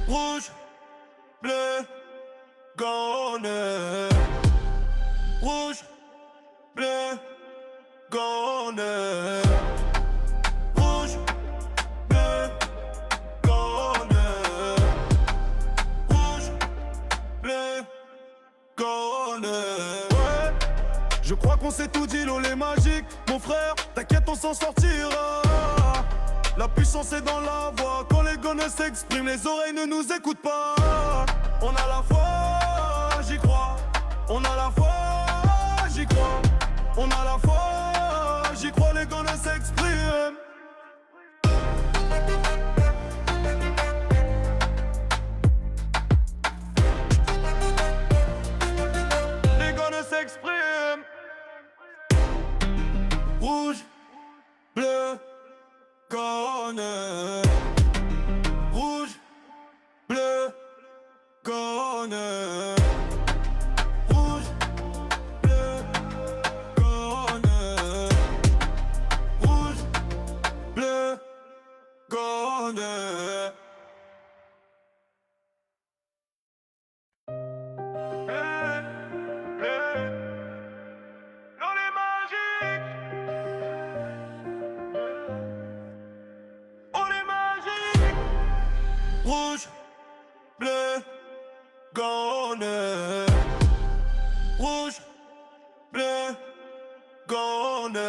Rouge, bleu, gone. Rouge, bleu, gone. Rouge, bleu, gone. Rouge, bleu, gone. Ouais, je crois qu'on s'est tout dit, l'eau est magique. Mon frère, t'inquiète, on s'en sortira. La puissance est dans la voix. Quand les gones s'expriment, les oreilles ne nous écoutent pas. On a la foi, j'y crois. On a la foi, j'y crois. On a la foi, j'y crois, les gones s'expriment. Les gones s'expriment. Rouge, bleu, gone. Rouge, bleu, gone. Rouge, bleu, gone. Rouge, bleu, gone. L'on est magique. On est magique. Rouge, bleu, gone. Rouge, bleu, gone.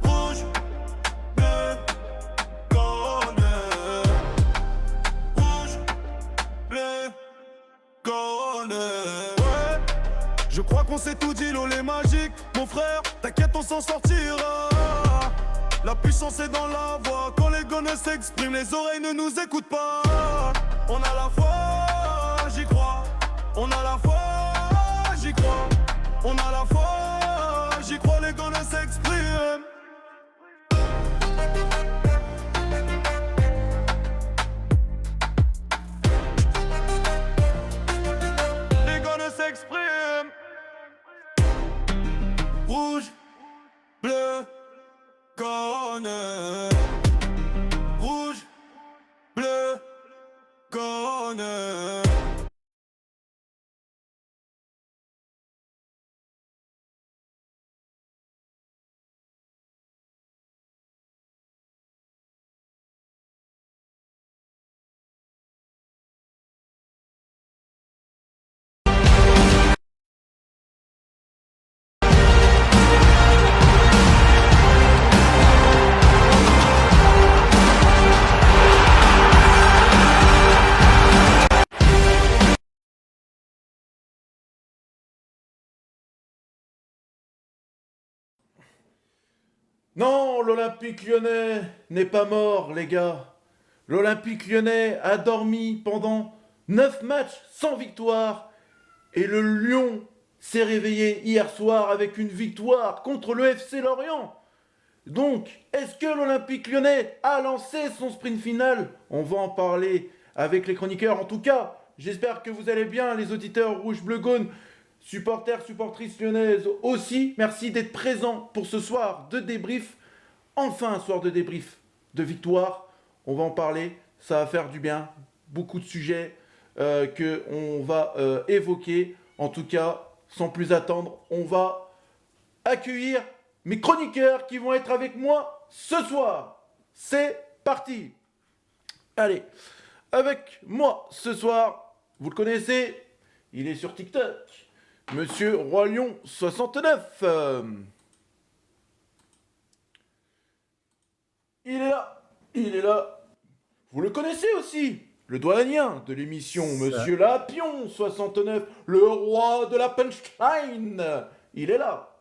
Rouge, bleu, gone. Rouge, bleu, gone. Ouais, je crois qu'on s'est tout dit, l'eau est magique. Mon frère, t'inquiète, on s'en sortira. La puissance est dans la voix. Quand les gones s'expriment, les oreilles ne nous écoutent pas. On a la foi, j'y crois. On a la foi, j'y crois. On a la foi, j'y crois, les gones s'expriment. Les gones s'expriment. Rouge, bleu, gone. Rouge, bleu, gone. Non, l'Olympique lyonnais n'est pas mort, les gars. L'Olympique lyonnais a dormi pendant 9 matchs sans victoire. Et le Lyon s'est réveillé hier soir avec une victoire contre le FC Lorient. Donc, est-ce que l'Olympique lyonnais a lancé son sprint final? On va en parler avec les chroniqueurs. En tout cas, j'espère que vous allez bien, les auditeurs rouge, bleu, jaune, supporters, supportrices lyonnaises aussi. Merci d'être présents pour ce soir de débrief. Enfin, un soir de débrief de victoire. On va en parler. Ça va faire du bien. Beaucoup de sujets qu'on va évoquer. En tout cas, sans plus attendre, on va accueillir mes chroniqueurs qui vont être avec moi ce soir. C'est parti. Allez, avec moi ce soir, vous le connaissez, il est sur TikTok, Monsieur Roi Lion 69. Il est là, il est là. Vous le connaissez aussi, le douanien de l'émission, Monsieur Lapion 69, le roi de la punchline. Il est là.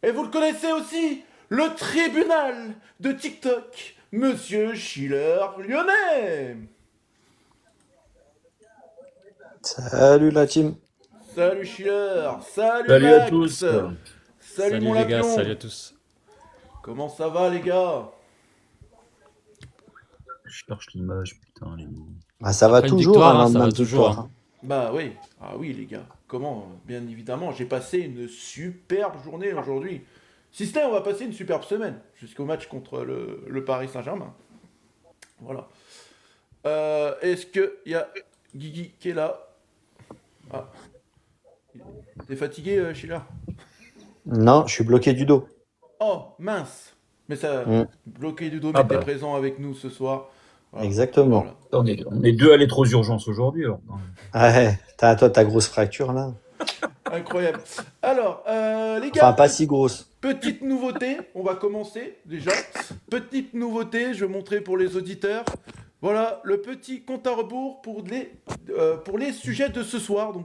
Et vous le connaissez aussi, le tribunal de TikTok, Monsieur Schiller Lyonnais. Salut la team. Salut Schiller, salut Salut à Max. tous. Salut mon les gars, Lapion. salut à tous. Comment ça va les gars? Je cherche l'image, putain. Bah, ça va Après une toujours victoire, un hein, ça lendemain va de toujours, victoire. hein. Bah oui, ah oui les gars, comment? Bien évidemment, j'ai passé une superbe journée aujourd'hui. Si ce n'est, on va passer une superbe semaine, jusqu'au match contre le Paris Saint-Germain. Voilà. Est-ce qu'il y a Guigui qui est là? Ah, t'es fatigué, Sheila? Non, je suis bloqué du dos. Oh, mince! Mais ça, Mm, bloqué du dos, Ah mais t'es bah, présent avec nous ce soir. Voilà. exactement. Voilà. on est deux allés aux urgences aujourd'hui. Alors. Ah ouais, toi, ta grosse fracture là. Incroyable. Alors, les Enfin, gars, pas si grosse. petite nouveauté, on va commencer déjà. Petite nouveauté, je vais montrer pour les auditeurs. Voilà le petit compte à rebours pour les sujets de ce soir. Donc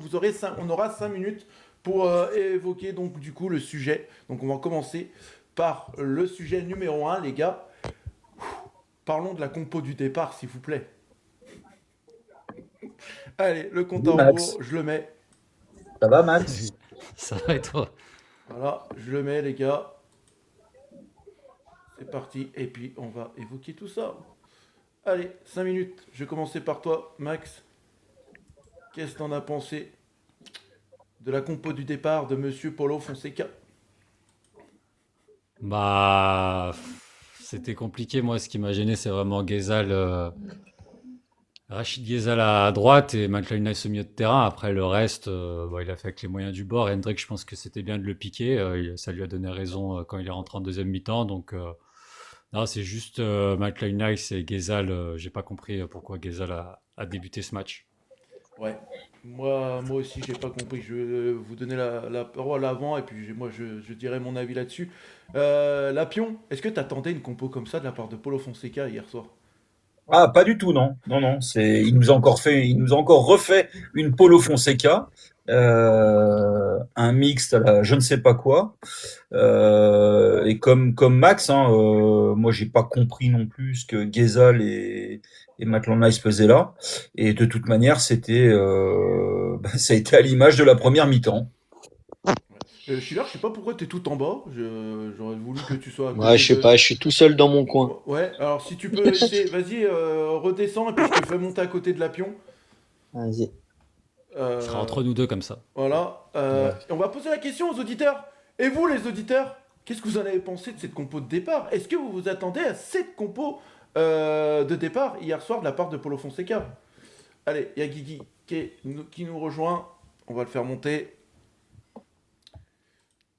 on aura 5 minutes pour évoquer donc du coup le sujet. Donc on va commencer par le sujet numéro 1, les gars. Parlons de la compo du départ, s'il vous plaît. Allez, le compte à Salut Max. rebours, je le mets. Ça va, Max? Ça va et toi? Voilà, je le mets, les gars. C'est parti. Et puis, on va évoquer tout ça. Allez, 5 minutes. Je vais commencer par toi, Max. Qu'est-ce que t'en as pensé de la compo du départ de Monsieur Paulo Fonseca? Bah, c'était compliqué. Moi, ce qui m'a gêné, c'est vraiment Ghezal, Rachid Ghezal à droite et Maitland Nice au milieu de terrain. Après, le reste, bah, il a fait avec les moyens du bord. Hendrick, je pense que c'était bien de le piquer. Ça lui a donné raison quand il est rentré en deuxième mi-temps. Donc, non, c'est juste Maitland Nice et Ghezal. J'ai pas compris pourquoi Ghezal a débuté ce match. Ouais. Moi aussi, j'ai pas compris. Je vais vous donner la parole avant et puis moi, je dirai mon avis là-dessus. Lapion, est-ce que t'attendais une compo comme ça de la part de Paulo Fonseca hier soir? Ah, pas du tout, non. Non, non. Il nous a encore refait une Polo Fonseca, un mixte à la je ne sais pas quoi. Et comme Max, hein, moi j'ai pas compris non plus ce que Ghezal et Maitland Nice faisaient là. Et de toute manière, ça a été à l'image de la première mi-temps. Schiller, je sais pas pourquoi t'es tout en bas. J'aurais voulu que tu sois à Ouais, côté je sais de. pas, je suis tout seul dans mon coin. Ouais, alors si tu peux essayer, vas-y, redescends et puis je te fais monter à côté de Lapion. Vas-y. Ce sera Euh, entre nous deux comme ça. voilà. Ouais. Et on va poser la question aux auditeurs. Et vous, les auditeurs, qu'est-ce que vous en avez pensé de cette compo de départ? Est-ce que vous vous attendez à cette compo de départ hier soir de la part de Paulo Fonseca? Allez, il y a Guigui qui nous rejoint. On va le faire monter.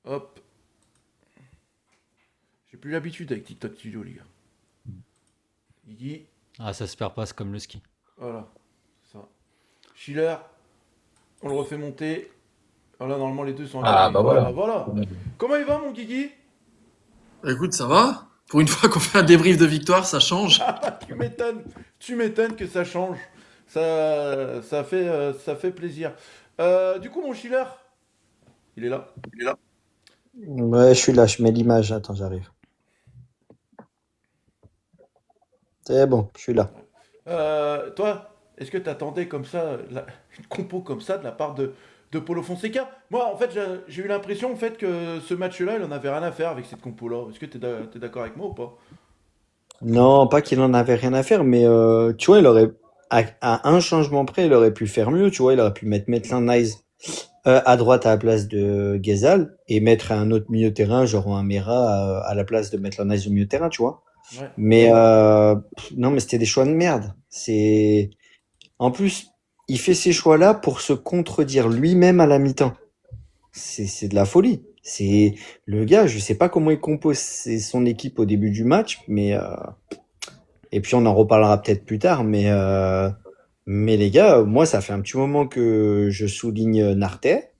Hop. J'ai plus l'habitude avec TikTok Studio, les gars. Guigui, Ah, ça se perd pas, c'est comme le ski. voilà. Ça. Schiller, on le refait monter. Alors là, normalement, les deux sont à Ah, côté. bah Voilà, voilà. voilà. Comment il va, mon Guigui? Écoute, ça va? Pour une fois qu'on fait un débrief de victoire, ça change. Tu m'étonnes que ça change. Ça fait plaisir. Du coup, mon Schiller, il est là. Ouais, je suis là, je mets l'image. Attends, j'arrive. C'est bon, je suis là. Toi, est-ce que tu attendais comme ça, une compo comme ça de la part de Paulo Fonseca? Moi, en fait, j'ai eu l'impression en fait, que ce match-là, il en avait rien à faire avec cette compo-là. Est-ce que tu es d'accord avec moi ou pas? Non, pas qu'il en avait rien à faire, mais tu vois, à un changement près, il aurait pu faire mieux. Tu vois, il aurait pu mettre Maitland Nice à droite à la place de Ghezal et mettre un autre milieu de terrain, genre un Mera à la place de Maitland Nice au milieu de terrain, tu vois. Ouais. Mais non, mais c'était des choix de merde. En plus, il fait ces choix-là pour se contredire lui-même à la mi-temps. C'est de la folie. C'est le gars, je sais pas comment il compose son équipe au début du match, mais et puis on en reparlera peut-être plus tard, mais les gars, moi ça fait un petit moment que je souligne Nartet.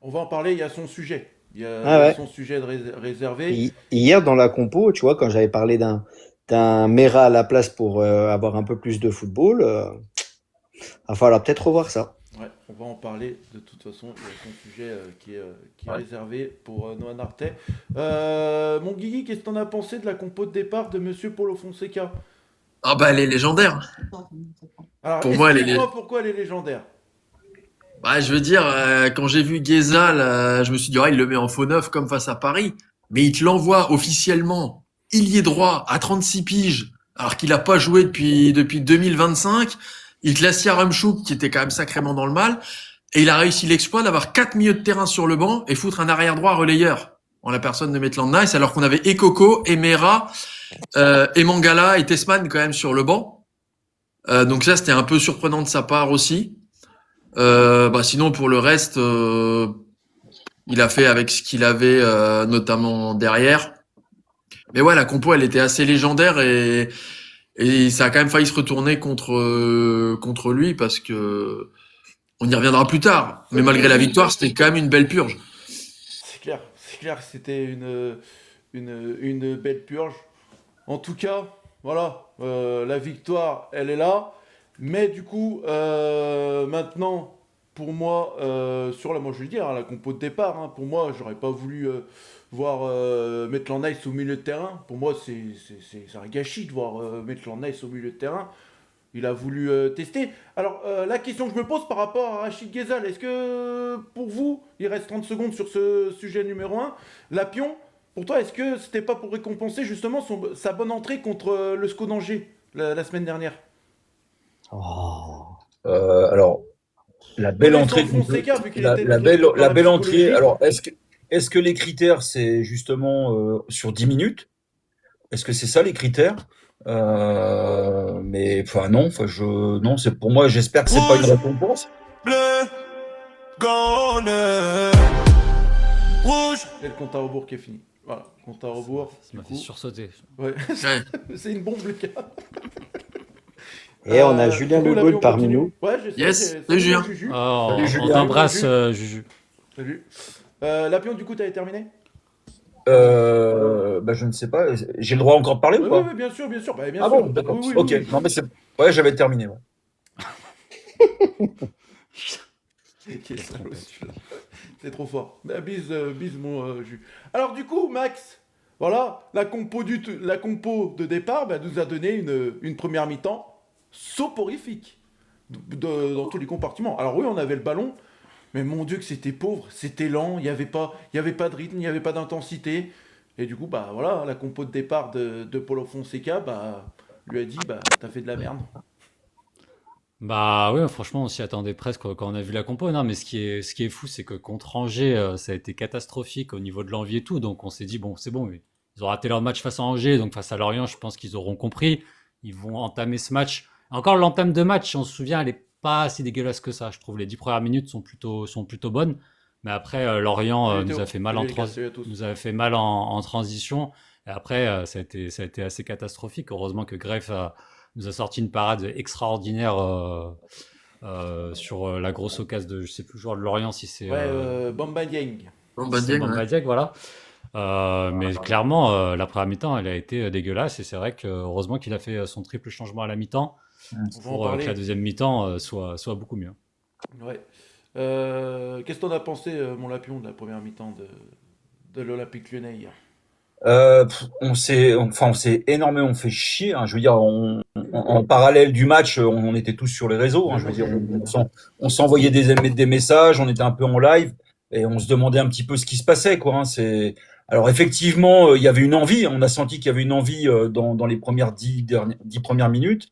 On va en parler, il y a son sujet. Il Ah y a ouais. son sujet réservé. Hier dans la compo, tu vois, quand j'avais parlé d'un Mera à la place pour avoir un peu plus de football, va falloir peut-être revoir ça. Ouais, on va en parler de toute façon. Il y a son sujet qui est Ouais. réservé pour Noah Nartet. Mon Guigui, qu'est-ce que t'en as pensé de la compo de départ de Monsieur Paulo Fonseca? Ah bah elle est légendaire. Alors, Pour moi, explique-moi pourquoi elle est légendaire. Bah, je veux dire, quand j'ai vu Ghezal, je me suis dit, ah, il le met en faux neuf comme face à Paris. Mais il te l'envoie officiellement, ailier droit, à 36 piges, alors qu'il a pas joué depuis 2025. Il te laisse Yaremchuk, qui était quand même sacrément dans le mal. Et il a réussi l'exploit d'avoir 4 milieux de terrain sur le banc et foutre un arrière droit relayeur. En la personne de Maitland Nice, alors qu'on avait Ekoko, Emera, et Mangala et Tesman quand même sur le banc. Donc ça, c'était un peu surprenant de sa part aussi. Sinon, pour le reste, il a fait avec ce qu'il avait, notamment derrière. Mais ouais, la compo, elle était assez légendaire et ça a quand même failli se retourner contre lui parce que on y reviendra plus tard. Mais malgré la victoire, c'était quand même une belle purge. C'est clair que c'était une belle purge. En tout cas, voilà, la victoire, elle est là. Mais du coup, maintenant, pour moi, moi je vais le dire, hein, la compo de départ, hein, pour moi, j'aurais pas voulu voir Maitland Nice au milieu de terrain. Pour moi, c'est un gâchis de voir Maitland Nice au milieu de terrain. Il a voulu tester. Alors, la question que je me pose par rapport à Rachid Ghezal, est-ce que pour vous, il reste 30 secondes sur ce sujet numéro 1, Lapion, pour toi, est-ce que c'était pas pour récompenser justement sa bonne entrée contre le SCO d'Angers la semaine dernière? Oh. Alors, la belle Oui, entrée, sans Fonseca, vu qu'il la, était la dans belle, dans la la belle entrée. psychologie. Alors, est-ce que les critères, c'est justement sur 10 minutes? Est-ce que c'est ça les critères? Mais enfin non, non, c'est pour moi. J'espère que c'est pas une Rouge, récompense. bleu, gagne. Rouge, Et le compte à rebours qui est fini. Voilà, compte à rebours. Ça Du m'a fait coup, sursauter. ouais. Ouais. C'est une bombe, le gars. Et on a Julien du coup, Le Lapion Gaulle parmi continue. nous. Ouais, je sais. Yes, Salut, salut, Julien. Juju. Oh, Salut, on Julien. t'embrasse, Juju. Juju. Salut. Lapion, du coup, t'avais terminé? Je ne sais pas. J'ai le droit encore de parler Oui, ou oui, pas? oui, bien sûr, bien sûr. Bah, bien Ah sûr. bon, d'accord. Oui, oui, Ok. oui, oui. Non mais c'est. Ouais, j'avais terminé. Ouais. Quel salaud, celui-là. C'est trop fort. Bah, bise, mon jus. Alors, du coup, Max, voilà, la compo de départ nous a donné une première mi-temps soporifique dans tous les compartiments. Alors, oui, on avait le ballon, mais mon Dieu, que c'était pauvre, c'était lent, il n'y avait pas de rythme, il n'y avait pas d'intensité. Et du coup, bah voilà, la compo de départ de Paulo Fonseca lui a dit t'as fait de la merde. Bah oui, franchement, on s'y attendait presque quand on a vu la compo. Non, mais ce qui est fou, c'est que contre Angers, ça a été catastrophique au niveau de l'envie et tout. Donc on s'est dit, bon, c'est bon, mais ils ont raté leur match face à Angers. Donc face à Lorient, je pense qu'ils auront compris. Ils vont entamer ce match. Encore l'entame de match, on se souvient, elle est pas si dégueulasse que ça. Je trouve les 10 premières minutes sont plutôt bonnes. Mais après, Lorient Salut, nous Théo. a fait mal Salut, en les gars, salut à tous. en transition. Et après, ça a été assez catastrophique. Heureusement que Greff nous a sorti une parade extraordinaire sur la grosse occasion de, je sais plus, le joueur de Lorient, si c'est Ouais, Bamba Dieng. Bon, si c'est Dieng, Bamba ouais. Dieng, voilà. Mais clairement, la première mi-temps, elle a été dégueulasse. Et c'est vrai que heureusement qu'il a fait son triple changement à la mi-temps On va en pour que parler. la deuxième mi-temps soit beaucoup mieux. Ouais. Qu'est-ce que t'en as pensé, mon Lapion, de la première mi-temps de l'Olympique Lyonnais hier? On s'est énormément fait chier. Hein. Je veux dire, en parallèle du match, on était tous sur les réseaux. Hein. Je veux dire, on s'envoyait des messages, on était un peu en live et on se demandait un petit peu ce qui se passait, quoi. Hein. Alors effectivement, il y avait une envie. On a senti qu'il y avait une envie dans les premières 10 premières minutes.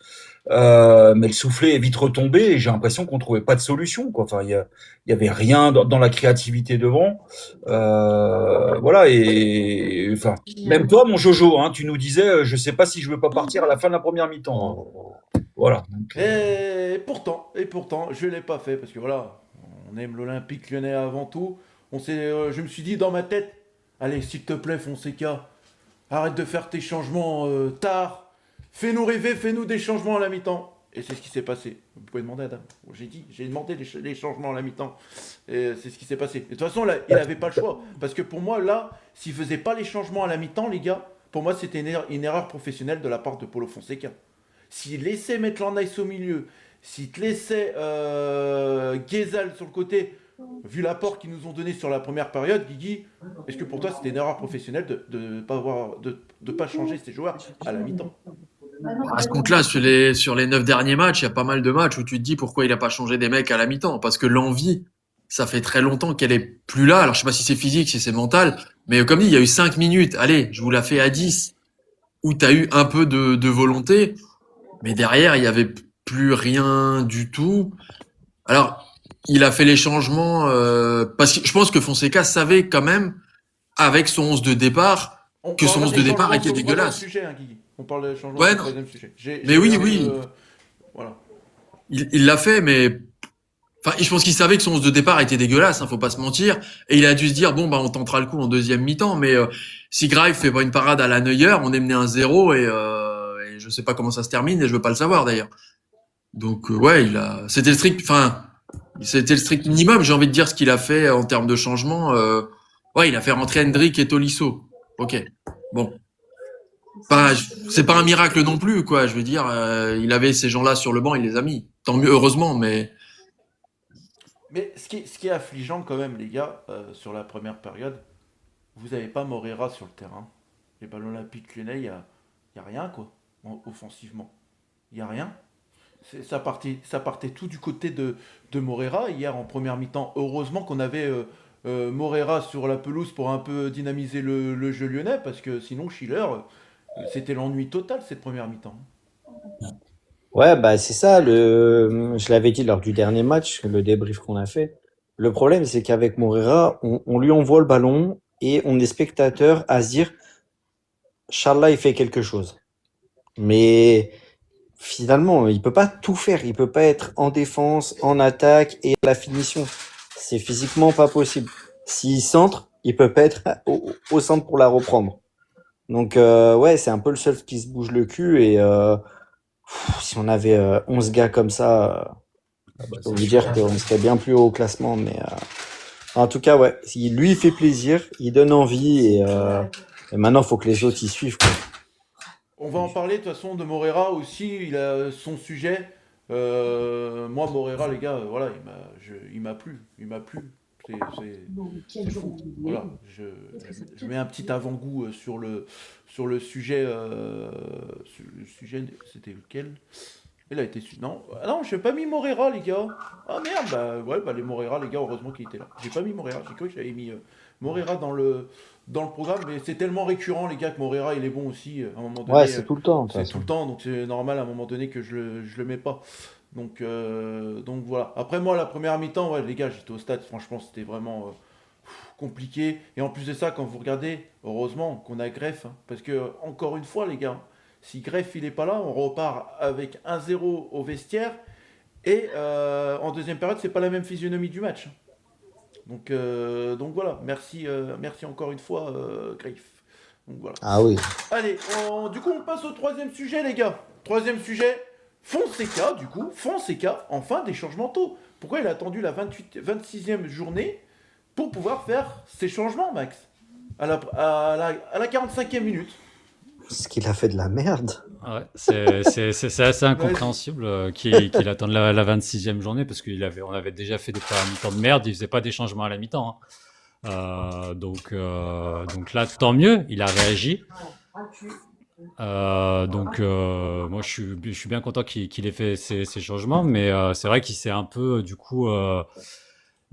Mais le soufflet est vite retombé et j'ai l'impression qu'on trouvait pas de solution, quoi. Enfin, il y avait rien dans la créativité devant. Voilà, et enfin, même toi, mon Jojo, hein, tu nous disais, je sais pas si je veux pas partir à la fin de la première mi-temps. Hein. Voilà. Donc, Et pourtant, je l'ai pas fait parce que voilà, on aime l'Olympique Lyonnais avant tout. Je me suis dit dans ma tête, allez, s'il te plaît, Fonseca, arrête de faire tes changements tard. Fais-nous rêver, fais-nous des changements à la mi-temps. Et c'est ce qui s'est passé. Vous pouvez demander à Adam. J'ai demandé les changements à la mi-temps. Et c'est ce qui s'est passé. Et de toute façon, là, il n'avait pas le choix. Parce que pour moi, là, s'il faisait pas les changements à la mi-temps, les gars, pour moi, c'était une erreur professionnelle de la part de Paulo Fonseca. S'il laissait Maitland Nice au milieu, s'il te laissait Ghezal sur le côté, vu l'apport qu'ils nous ont donné sur la première période, Guigui, est-ce que pour toi c'était une erreur professionnelle de pas changer ces joueurs à la mi-temps? À ce compte-là, sur les 9 derniers matchs, il y a pas mal de matchs où tu te dis pourquoi il a pas changé des mecs à la mi-temps. Parce que l'envie, ça fait très longtemps qu'elle est plus là. Alors, je sais pas si c'est physique, si c'est mental. Mais comme dit, il y a eu 5 minutes. Allez, je vous la fais à 10. Où tu as eu un peu de volonté. Mais derrière, il y avait plus rien du tout. Alors, il a fait les changements, parce que je pense que Fonseca savait quand même, avec son 11 de départ, que son parle 11 des de départ changements était sur le troisième dégueulasse. sujet, hein, Guigui. On parle des changements Ouais, sur le non. troisième sujet. Mais oui, oui. Voilà. Il l'a fait, mais enfin, je pense qu'il savait que son 11 de départ était dégueulasse, faut pas se mentir. Et il a dû se dire, bon, on tentera le coup en deuxième mi-temps. Mais si Greif fait pas une parade à la Neuer, on est mené 1-0 et je sais pas comment ça se termine et je veux pas le savoir d'ailleurs. Donc ouais, c'était le strict minimum. J'ai envie de dire ce qu'il a fait en termes de changement. Ouais, il a fait rentrer Hendrick et Tolisso. Ok, bon. C'est pas un miracle non plus, quoi. Je veux dire, il avait ces gens-là sur le banc, il les a mis. Tant mieux, heureusement, mais Mais ce qui est affligeant quand même, les gars, sur la première période, vous n'avez pas Moreira sur le terrain. Et ben l'Olympique Lyonnais, y a rien, quoi, offensivement. Il n'y a rien. Ça partait tout du côté de Moreira. Hier, en première mi-temps, heureusement qu'on avait Moreira sur la pelouse pour un peu dynamiser le jeu lyonnais, parce que sinon, Schiller, c'était l'ennui total cette première mi-temps. Ouais, bah c'est ça. Je l'avais dit lors du dernier match, le débrief qu'on a fait. Le problème, c'est qu'avec Moreira, on lui envoie le ballon et on est spectateur à se dire, Charles il fait quelque chose. Mais finalement, il peut pas tout faire. Il peut pas être en défense, en attaque et à la finition. C'est physiquement pas possible. S'il centre, il peut pas être au centre pour la reprendre. Donc ouais, c'est un peu le seul qui se bouge le cul et si on avait 11 gars comme ça, je peux vous dire qu'on serait bien plus haut au classement. Mais en tout cas, ouais, lui il fait plaisir, il donne envie et maintenant il faut que les autres y suivent, quoi. On va en parler de toute façon de Moreira aussi. Il a son sujet. Moi, Moreira, les gars, voilà, il m'a plu. Il m'a plu. C'est fou. Voilà, je mets un petit avant-goût sur le sujet. Le sujet, c'était lequel? Il a été non, ah non, j'ai pas mis Moreira, les gars. Ah merde, bah ouais, bah les Moreira, les gars, heureusement qu'il était là. J'ai pas mis Moreira, j'ai cru que j'avais mis Moreira dans le programme, mais c'est tellement récurrent, les gars, que Moreira il est bon aussi. À un moment donné, Ouais, c'est tout le temps, de toute c'est tout façon. le temps, donc c'est normal à un moment donné que je le mets pas. Donc voilà. Après moi, la première mi-temps, ouais, les gars, j'étais au stade, franchement, c'était vraiment compliqué. Et en plus de ça, quand vous regardez, heureusement qu'on a Greff, hein, parce que encore une fois, les gars, si Greff il est pas là, on repart avec 1-0 au vestiaire. Et en deuxième période, c'est pas la même physionomie du match. Donc voilà, merci encore une fois, Greff. Donc voilà. Ah oui. Allez, du coup, on passe au troisième sujet, les gars. Troisième sujet, Fonseca, du coup. Fonseca, enfin des changements tôt. Pourquoi il a attendu la 26e journée pour pouvoir faire ses changements, Max? À la 45e minute. Ce qu'il a fait de la merde. Ouais, c'est assez incompréhensible qu'il attende la 26e journée parce on avait déjà fait des premières mi-temps de merde, il faisait pas des changements à la mi-temps, hein. Donc là, tant mieux, il a réagi. Moi, je suis bien content qu'il ait fait ces changements, mais c'est vrai qu'il s'est un peu, du coup,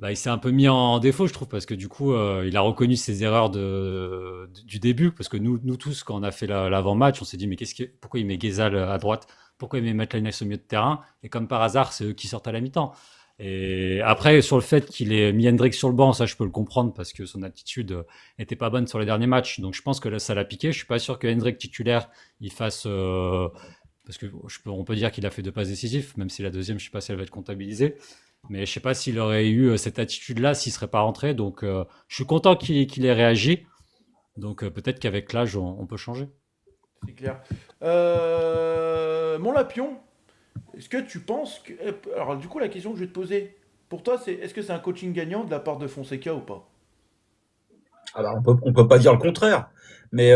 il s'est un peu mis en défaut, je trouve, parce que du coup, il a reconnu ses erreurs du début, parce que nous tous, quand on a fait l'avant-match, on s'est dit, mais pourquoi il met Ghezal à droite? Pourquoi il met Matt Linus au milieu de terrain? Et comme par hasard, c'est eux qui sortent à la mi-temps. Et après, sur le fait qu'il ait mis Hendrick sur le banc, ça, je peux le comprendre, parce que son attitude était pas bonne sur les derniers matchs. Donc, je pense que là, ça l'a piqué. Je suis pas sûr que Hendrick titulaire, il fasse... parce que on peut dire qu'il a fait 2 passes décisives, même si la deuxième, je sais pas si elle va être comptabilisée. Mais je sais pas s'il aurait eu cette attitude-là, s'il serait pas rentré. Donc, je suis content qu'il ait réagi. Donc, peut-être qu'avec l'âge, on peut changer. C'est clair. Mon Lapion, est-ce que tu penses que... Alors, du coup, la question que je vais te poser, pour toi, est-ce que c'est un coaching gagnant de la part de Fonseca ou pas? Alors, on peut pas dire le contraire. Mais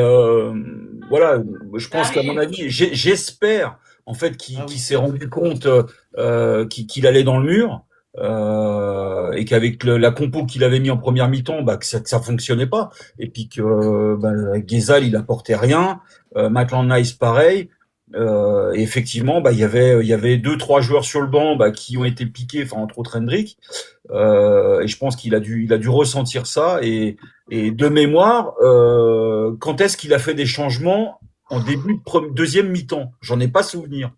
voilà, je pense qu'à mon avis, j'espère en fait Ah qu'il oui. s'est rendu compte qu'il allait dans le mur et qu'avec la compo qu'il avait mis en première mi-temps, que ça fonctionnait pas. Et puis que Ghezal, il apportait rien. Maitland Nice, pareil. Et effectivement, il y avait 2-3 joueurs sur le banc qui ont été piqués, enfin entre autres Hendrick. Et je pense qu'il a dû ressentir ça. Et de mémoire, quand est-ce qu'il a fait des changements en début de deuxième mi-temps? J'en ai pas souvenir.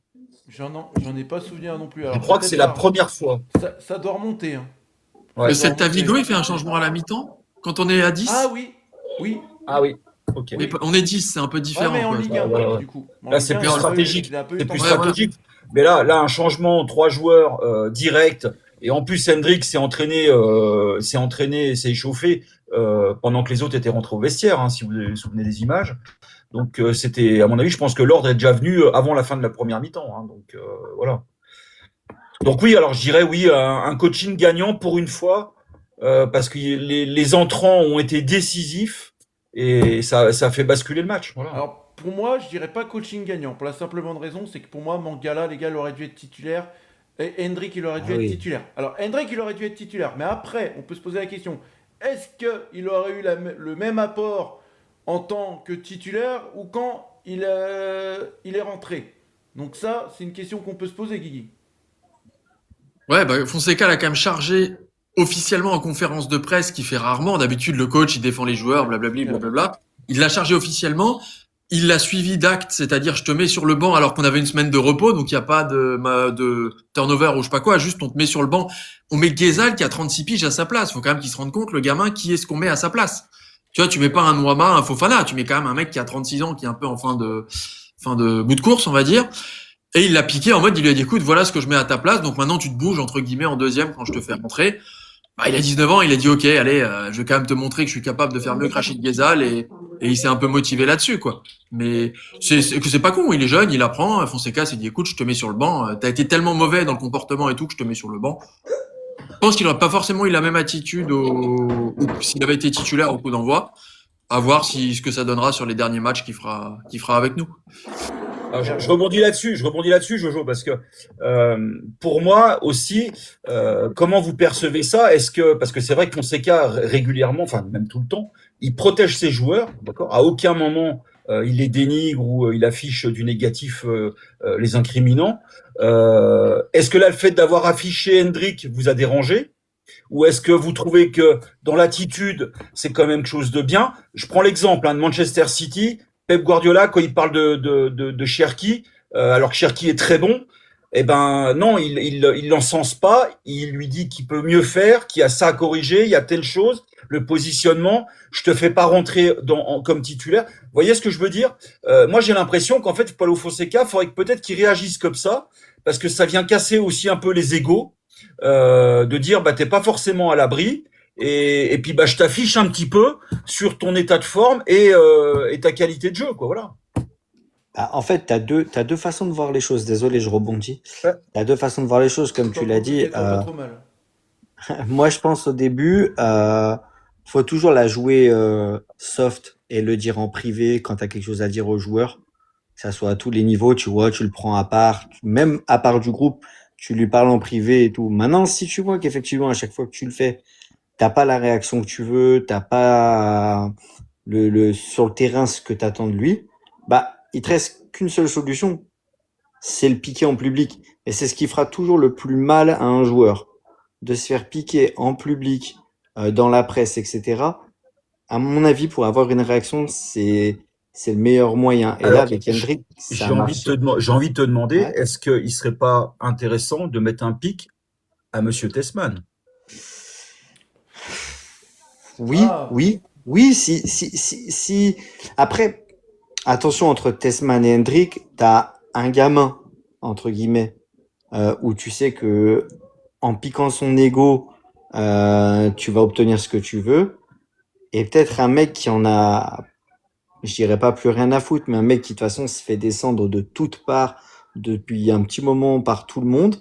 J'en ai pas souvenir non plus. Je Alors, crois que c'est la première fois. Ça doit remonter, hein. Ouais. le Ça doit Celta remonter. Vigo, il fait un changement à la mi-temps quand on est à 10. Ah oui, oui. Ah oui. Ok. Mais on est 10, c'est un peu Ouais, différent. mais en quoi. Ligue 1, Ouais, ouais. du coup. En Là, Ligue c'est 1, plus il a un peu- stratégique. il a un peu eu C'est plus tendance à- stratégique. Mais là, un changement, 3 joueurs direct. Et en plus, Hendrick s'est échauffé pendant que les autres étaient rentrés au vestiaire, hein, si vous vous souvenez des images. Donc c'était, à mon avis, je pense que l'ordre est déjà venu avant la fin de la première mi-temps. Hein, donc voilà. Donc oui, alors je dirais oui, un coaching gagnant pour une fois, parce que les entrants ont été décisifs et ça fait basculer le match. Voilà. Alors, pour moi, je dirais pas coaching gagnant. Pour la simple bonne raison, c'est que pour moi, Mangala, les gars, il aurait dû être titulaire. Et Hendrick, il aurait dû Ah être oui. titulaire. Alors, Hendrick, il aurait dû être titulaire. Mais après, on peut se poser la question, est-ce qu'il aurait eu le même apport en tant que titulaire ou quand il est rentré? Donc ça, c'est une question qu'on peut se poser, Guigui. Ouais, bah, Fonseca l'a quand même chargé officiellement en conférence de presse, qu'il fait rarement. D'habitude, le coach, il défend les joueurs, blablabli, blablabla. Il l'a chargé officiellement. Il l'a suivi d'acte, c'est-à-dire je te mets sur le banc alors qu'on avait une semaine de repos, donc il n'y a pas de turnover ou je sais pas quoi, juste on te met sur le banc. On met Ghezal qui a 36 piges à sa place. Faut quand même qu'il se rende compte, le gamin, qui est-ce qu'on met à sa place. Tu vois, tu mets pas un Nouama, un Fofana, tu mets quand même un mec qui a 36 ans, qui est un peu en fin de bout de course, on va dire. Et il l'a piqué en mode, il lui a dit, écoute, voilà ce que je mets à ta place, donc maintenant tu te bouges, entre guillemets, en deuxième quand je te fais rentrer. Bah, il a 19 ans, il a dit, ok, allez, je vais quand même te montrer que je suis capable de faire mieux que Rachid Ghezal, et il s'est un peu motivé là-dessus, quoi. Mais c'est pas con, il est jeune, il apprend. Fonseca s'est dit, écoute, je te mets sur le banc, t'as été tellement mauvais dans le comportement et tout que je te mets sur le banc. Je pense qu'il aurait pas forcément eu la même attitude s'il avait été titulaire au coup d'envoi. À voir ce que ça donnera sur les derniers matchs qu'il fera avec nous. Alors, je rebondis là-dessus, Jojo, parce que pour moi aussi, comment vous percevez ça? Parce que c'est vrai que Fonseca régulièrement, enfin même tout le temps, il protège ses joueurs, d'accord? À aucun moment il les dénigre ou il affiche du négatif les incriminant. Est-ce que là le fait d'avoir affiché Hendrick vous a dérangé? Ou est-ce que vous trouvez que dans l'attitude, c'est quand même quelque chose de bien? Je prends l'exemple de Manchester City. Pep Guardiola, quand il parle de Cherki, alors que Cherki est très bon, eh ben non, il l'encense pas. Il lui dit qu'il peut mieux faire, qu'il y a ça à corriger, il y a telle chose, le positionnement. Je te fais pas rentrer comme titulaire. Vous voyez ce que je veux dire? Moi, j'ai l'impression qu'en fait, Paulo Fonseca, faudrait que peut-être qu'il réagisse comme ça, parce que ça vient casser aussi un peu les égos. De dire bah t'es pas forcément à l'abri et puis bah je t'affiche un petit peu sur ton état de forme et ta qualité de jeu, quoi, voilà. Bah, en fait, t'as deux façons de voir les choses. Désolé, je rebondis. Ouais. T'as deux façons de voir les choses, comme tu l'as dit. Pas trop mal. Moi, je pense au début, faut toujours la jouer soft et le dire en privé quand t'as quelque chose à dire aux joueurs, que ça soit à tous les niveaux, tu vois, tu le prends à part, même à part du groupe, tu lui parles en privé et tout. Maintenant, si tu vois qu'effectivement, à chaque fois que tu le fais, t'as pas la réaction que tu veux, t'as pas sur le terrain ce que t'attends de lui, bah, il te reste qu'une seule solution, c'est le piquer en public. Et c'est ce qui fera toujours le plus mal à un joueur. De se faire piquer en public, dans la presse, etc. À mon avis, pour avoir une réaction, c'est le meilleur moyen. Et là, Alors, avec Hendrick, ça j'ai marche. j'ai envie de te demander, Ouais. est-ce qu'il serait pas intéressant de mettre un pic à Monsieur Tessman? Oui, Ah. oui, si. Après, attention, entre Tessman et Hendrick, t'as un gamin, entre guillemets, où tu sais que en piquant son ego, tu vas obtenir ce que tu veux. Et peut-être un mec qui en a, je dirais pas plus rien à foutre, mais un mec qui de toute façon se fait descendre de toutes parts depuis un petit moment par tout le monde.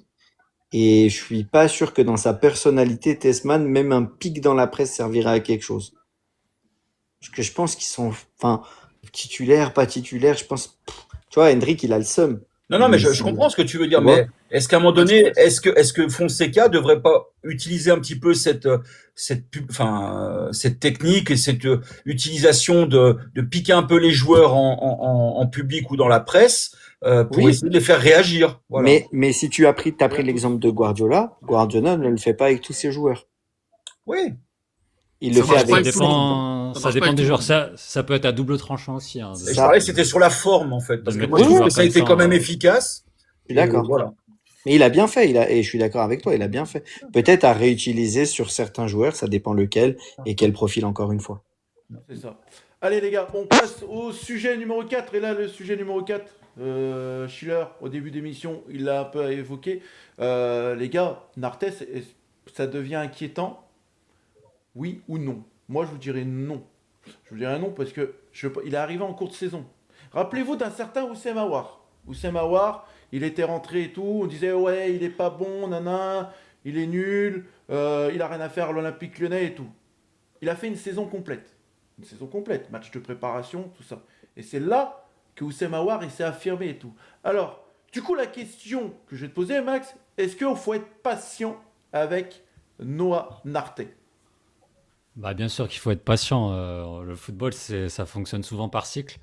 Et je suis pas sûr que dans sa personnalité, Tessman, même un pic dans la presse servira à quelque chose. Parce que je pense qu'ils sont, enfin, titulaires, pas titulaires, je pense, tu vois, Hendrick, il a le seum. Non, mais Mais je comprends ce que tu veux dire, tu vois. mais est-ce qu'à un moment donné, est-ce que Fonseca devrait pas utiliser un petit peu cette technique et cette utilisation de piquer un peu les joueurs en public ou dans la presse pour Oui. essayer de les faire réagir, voilà. Mais si tu as pris, t'as pris l'exemple de Guardiola, Guardiola ne le fait pas avec tous ses joueurs. Oui. Il Ça le fait marche pas avec avec tout tout le le monde. monde. Ça marche pas dépend avec des tout le joueurs. monde. Ça peut être à double tranchant aussi. Hein. C'est Je ça. parlais, c'était sur la forme en fait, parce De que mettre moi des je trouve joueurs que ça a comme été ça, quand même efficace. Je suis d'accord. Voilà. Mais il a bien fait, et je suis d'accord avec toi, il a bien fait. Peut-être à réutiliser sur certains joueurs, ça dépend lequel et quel profil encore une fois. C'est ça. Allez les gars, on passe au sujet numéro 4. Et là, le sujet numéro 4, Schiller, au début d'émission, il l'a un peu évoqué. Les gars, Nartes, ça devient inquiétant, oui ou non? Moi, je vous dirais non. Je vous dirais non parce que il est arrivé en cours de saison. Rappelez-vous d'un certain Oussem Aouar. Oussem Aouar, il était rentré et tout. On disait, ouais, il est pas bon, nana, il est nul, il a rien à faire à l'Olympique Lyonnais et tout. Il a fait une saison complète. Une saison complète, match de préparation, tout ça. Et c'est là que Oussem Aouar, il s'est affirmé et tout. Alors, du coup, la question que je vais te poser, Max, est-ce qu'il faut être patient avec Noah Narté? Bah, bien sûr qu'il faut être patient. Le football, ça fonctionne souvent par cycle.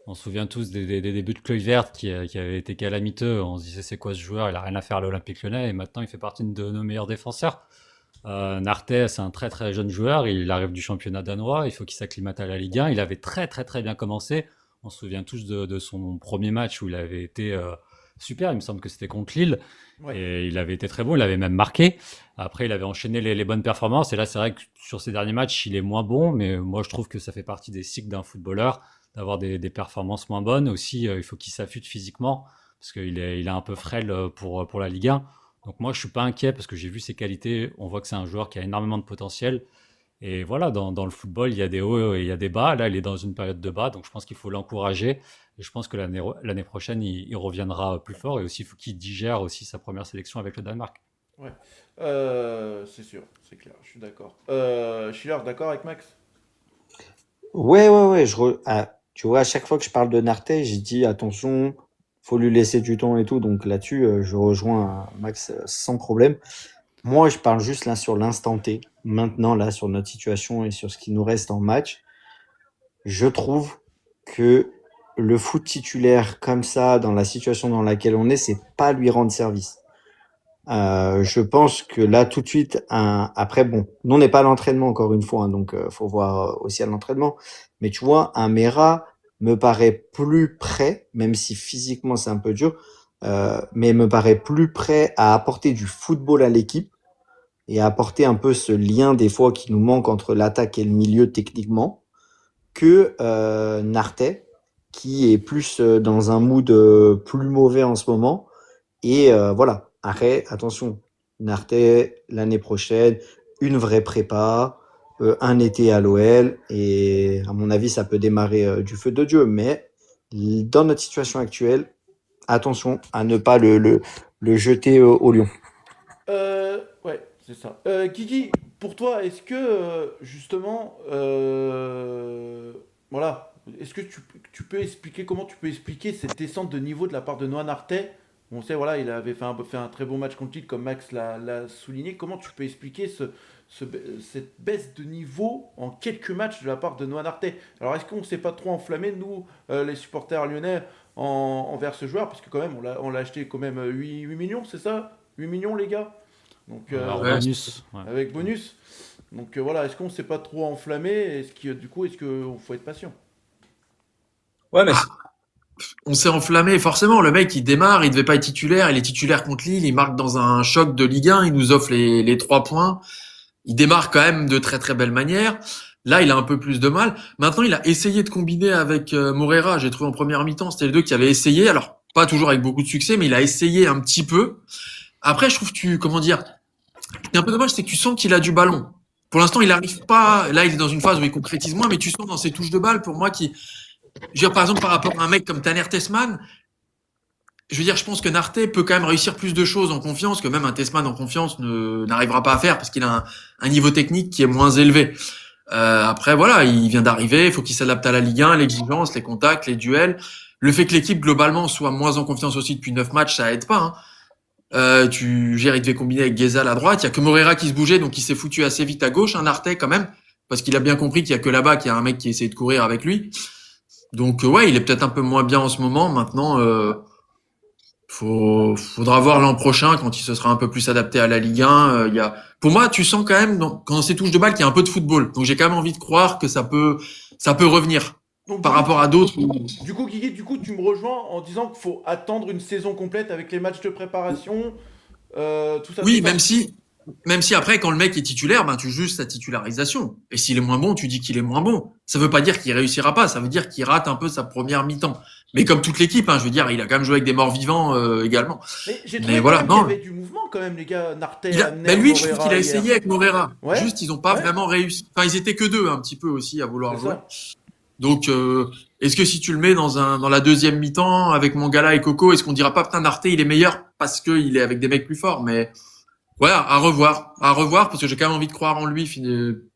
On se souvient tous des débuts de Kluivert qui avaient été calamiteux. On se disait c'est quoi ce joueur? Il a rien à faire à l'Olympique Lyonnais et maintenant il fait partie de nos meilleurs défenseurs. Nartey, c'est un très très jeune joueur. Il arrive du championnat danois. Il faut qu'il s'acclimate à la Ligue 1. Il avait très très très bien commencé. On se souvient tous de son premier match où il avait été super. Il me semble que c'était contre Lille. Ouais. Et il avait été très bon. Il avait même marqué. Après, il avait enchaîné les bonnes performances. Et là, c'est vrai que sur ces derniers matchs, il est moins bon. Mais moi, je trouve que ça fait partie des cycles d'un footballeur d'avoir des performances moins bonnes. Aussi, il faut qu'il s'affûte physiquement parce qu'il est un peu frêle pour la Ligue 1. Donc moi, je suis pas inquiet parce que j'ai vu ses qualités. On voit que c'est un joueur qui a énormément de potentiel. Et voilà, dans le football, il y a des hauts et il y a des bas. Là, il est dans une période de bas, donc je pense qu'il faut l'encourager. Et je pense que l'année prochaine, il reviendra plus fort. Et aussi, il faut qu'il digère aussi sa première sélection avec le Danemark. Ouais. C'est sûr, c'est clair, je suis d'accord. Schiller, d'accord avec Max? Ouais. Tu vois, à chaque fois que je parle de Nartey, j'ai dit attention, faut lui laisser du temps et tout. Donc là-dessus, je rejoins Max sans problème. Moi, je parle juste là sur l'instant T, maintenant là sur notre situation et sur ce qui nous reste en match. Je trouve que le foot titulaire comme ça, dans la situation dans laquelle on est, c'est pas lui rendre service. Je pense que là tout de suite, après bon, nous on n'est pas à l'entraînement encore une fois, hein, donc faut voir aussi à l'entraînement. Mais tu vois, un Mera me paraît plus prêt, même si physiquement c'est un peu dur, mais me paraît plus prêt à apporter du football à l'équipe et à apporter un peu ce lien des fois qui nous manque entre l'attaque et le milieu techniquement que Nartey, qui est plus dans un mood plus mauvais en ce moment. Et voilà. Après, attention, Nartey, l'année prochaine, une vraie prépa, un été à l'OL, et à mon avis, ça peut démarrer du feu de Dieu. Mais dans notre situation actuelle, attention à ne pas le jeter au lion. Ouais, c'est ça. Kiki, pour toi, est-ce que justement, voilà, est-ce que tu peux expliquer comment tu peux expliquer cette descente de niveau de la part de Noah Nartey? On sait, voilà, il avait fait un très beau match contre Lille, comme Max l'a souligné. Comment tu peux expliquer cette baisse de niveau en quelques matchs de la part de Noah Nartey? Alors, est-ce qu'on ne s'est pas trop enflammé, nous, les supporters lyonnais, envers ce joueur? Parce que quand même, on l'a acheté quand même 8 millions, c'est ça? 8 millions, les gars? Donc, Alors, Ouais. bonus. Ouais. avec bonus. Donc voilà, est-ce qu'on s'est pas trop enflammé? Du coup, est-ce qu'il faut être patient? Ouais, mais On s'est enflammé, forcément. Le mec, il démarre, il devait pas être titulaire. Il est titulaire contre Lille. Il marque dans un choc de Ligue 1. Il nous offre les 3 points. Il démarre quand même de très très belle manière. Là, il a un peu plus de mal. Maintenant, il a essayé de combiner avec Moreira. J'ai trouvé en première mi-temps, c'était les deux qui avaient essayé. Alors, pas toujours avec beaucoup de succès, mais il a essayé un petit peu. Après, je trouve que comment dire, c'est un peu dommage, c'est que tu sens qu'il a du ballon. Pour l'instant, il arrive pas. Là, il est dans une phase où il concrétise moins, mais tu sens dans ses touches de balle, pour moi, je veux dire, par exemple, par rapport à un mec comme Tanner Tessman, je veux dire, je pense que Nartey peut quand même réussir plus de choses en confiance que même un Tessman en confiance n'arrivera pas à faire parce qu'il a un niveau technique qui est moins élevé. Après, voilà, il vient d'arriver, il faut qu'il s'adapte à la Ligue 1, l'exigence, les contacts, les duels. Le fait que l'équipe, globalement, soit moins en confiance aussi depuis 9 matchs, ça aide pas, hein. Il devait combiner avec Guézal à droite. Il y a que Moreira qui se bougeait, donc il s'est foutu assez vite à gauche, un Nartey quand même, parce qu'il a bien compris qu'il y a que là-bas qu'il y a un mec qui essaie de courir avec lui. Donc ouais, il est peut-être un peu moins bien en ce moment. Maintenant, faudra voir l'an prochain quand il se sera un peu plus adapté à la Ligue 1. Pour moi, tu sens quand même quand ces touches de balle qu'il y a un peu de football. Donc j'ai quand même envie de croire que ça peut revenir Donc, par rapport à d'autres. du coup, Kiki, tu me rejoins en disant qu'il faut attendre une saison complète avec les matchs de préparation, tout ça. Oui, tout ça. même si Même si après, quand le mec est titulaire, ben, tu juges sa titularisation. Et s'il est moins bon, tu dis qu'il est moins bon. Ça veut pas dire qu'il réussira pas, ça veut dire qu'il rate un peu sa première mi-temps. Mais comme toute l'équipe, hein, je veux dire, il a quand même joué avec des morts vivants également. Mais j'ai Mais trouvé quand voilà, même qu'il y non. avait du mouvement quand même, les gars. Nartel, Amner, Ben lui, je trouve qu'il Morera a hier. essayé avec Morera. Ouais. Juste, ils ont pas Ouais. vraiment réussi. Enfin, ils étaient que deux un petit peu aussi à vouloir C'est jouer. ça. Donc, est-ce que si tu le mets dans la deuxième mi-temps avec Mangala et Coco, est-ce qu'on dira pas putain Narté il est meilleur parce qu'il est avec des mecs plus forts? Mais voilà, à revoir, parce que j'ai quand même envie de croire en lui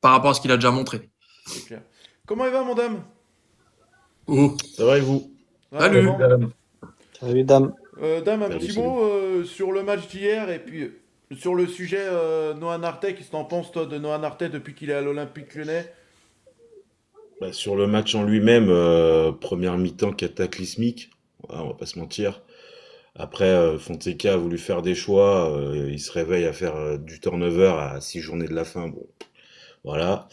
par rapport à ce qu'il a déjà montré. C'est clair. Comment il va, mon dame? Oh, Ça va et vous? Ah, Salut. vraiment. Salut, dame. Dame, un Salut, petit salut. mot sur le match d'hier et puis sur le sujet Noah Nartet. Qu'est-ce que t'en penses, toi, de Noah Nartet depuis qu'il est à l'Olympique Lyonnais? Bah, sur le match en lui-même, première mi-temps cataclysmique, voilà, on va pas se mentir. Après, Fonseca a voulu faire des choix, il se réveille à faire du turnover à 6 journées de la fin. Bon, voilà.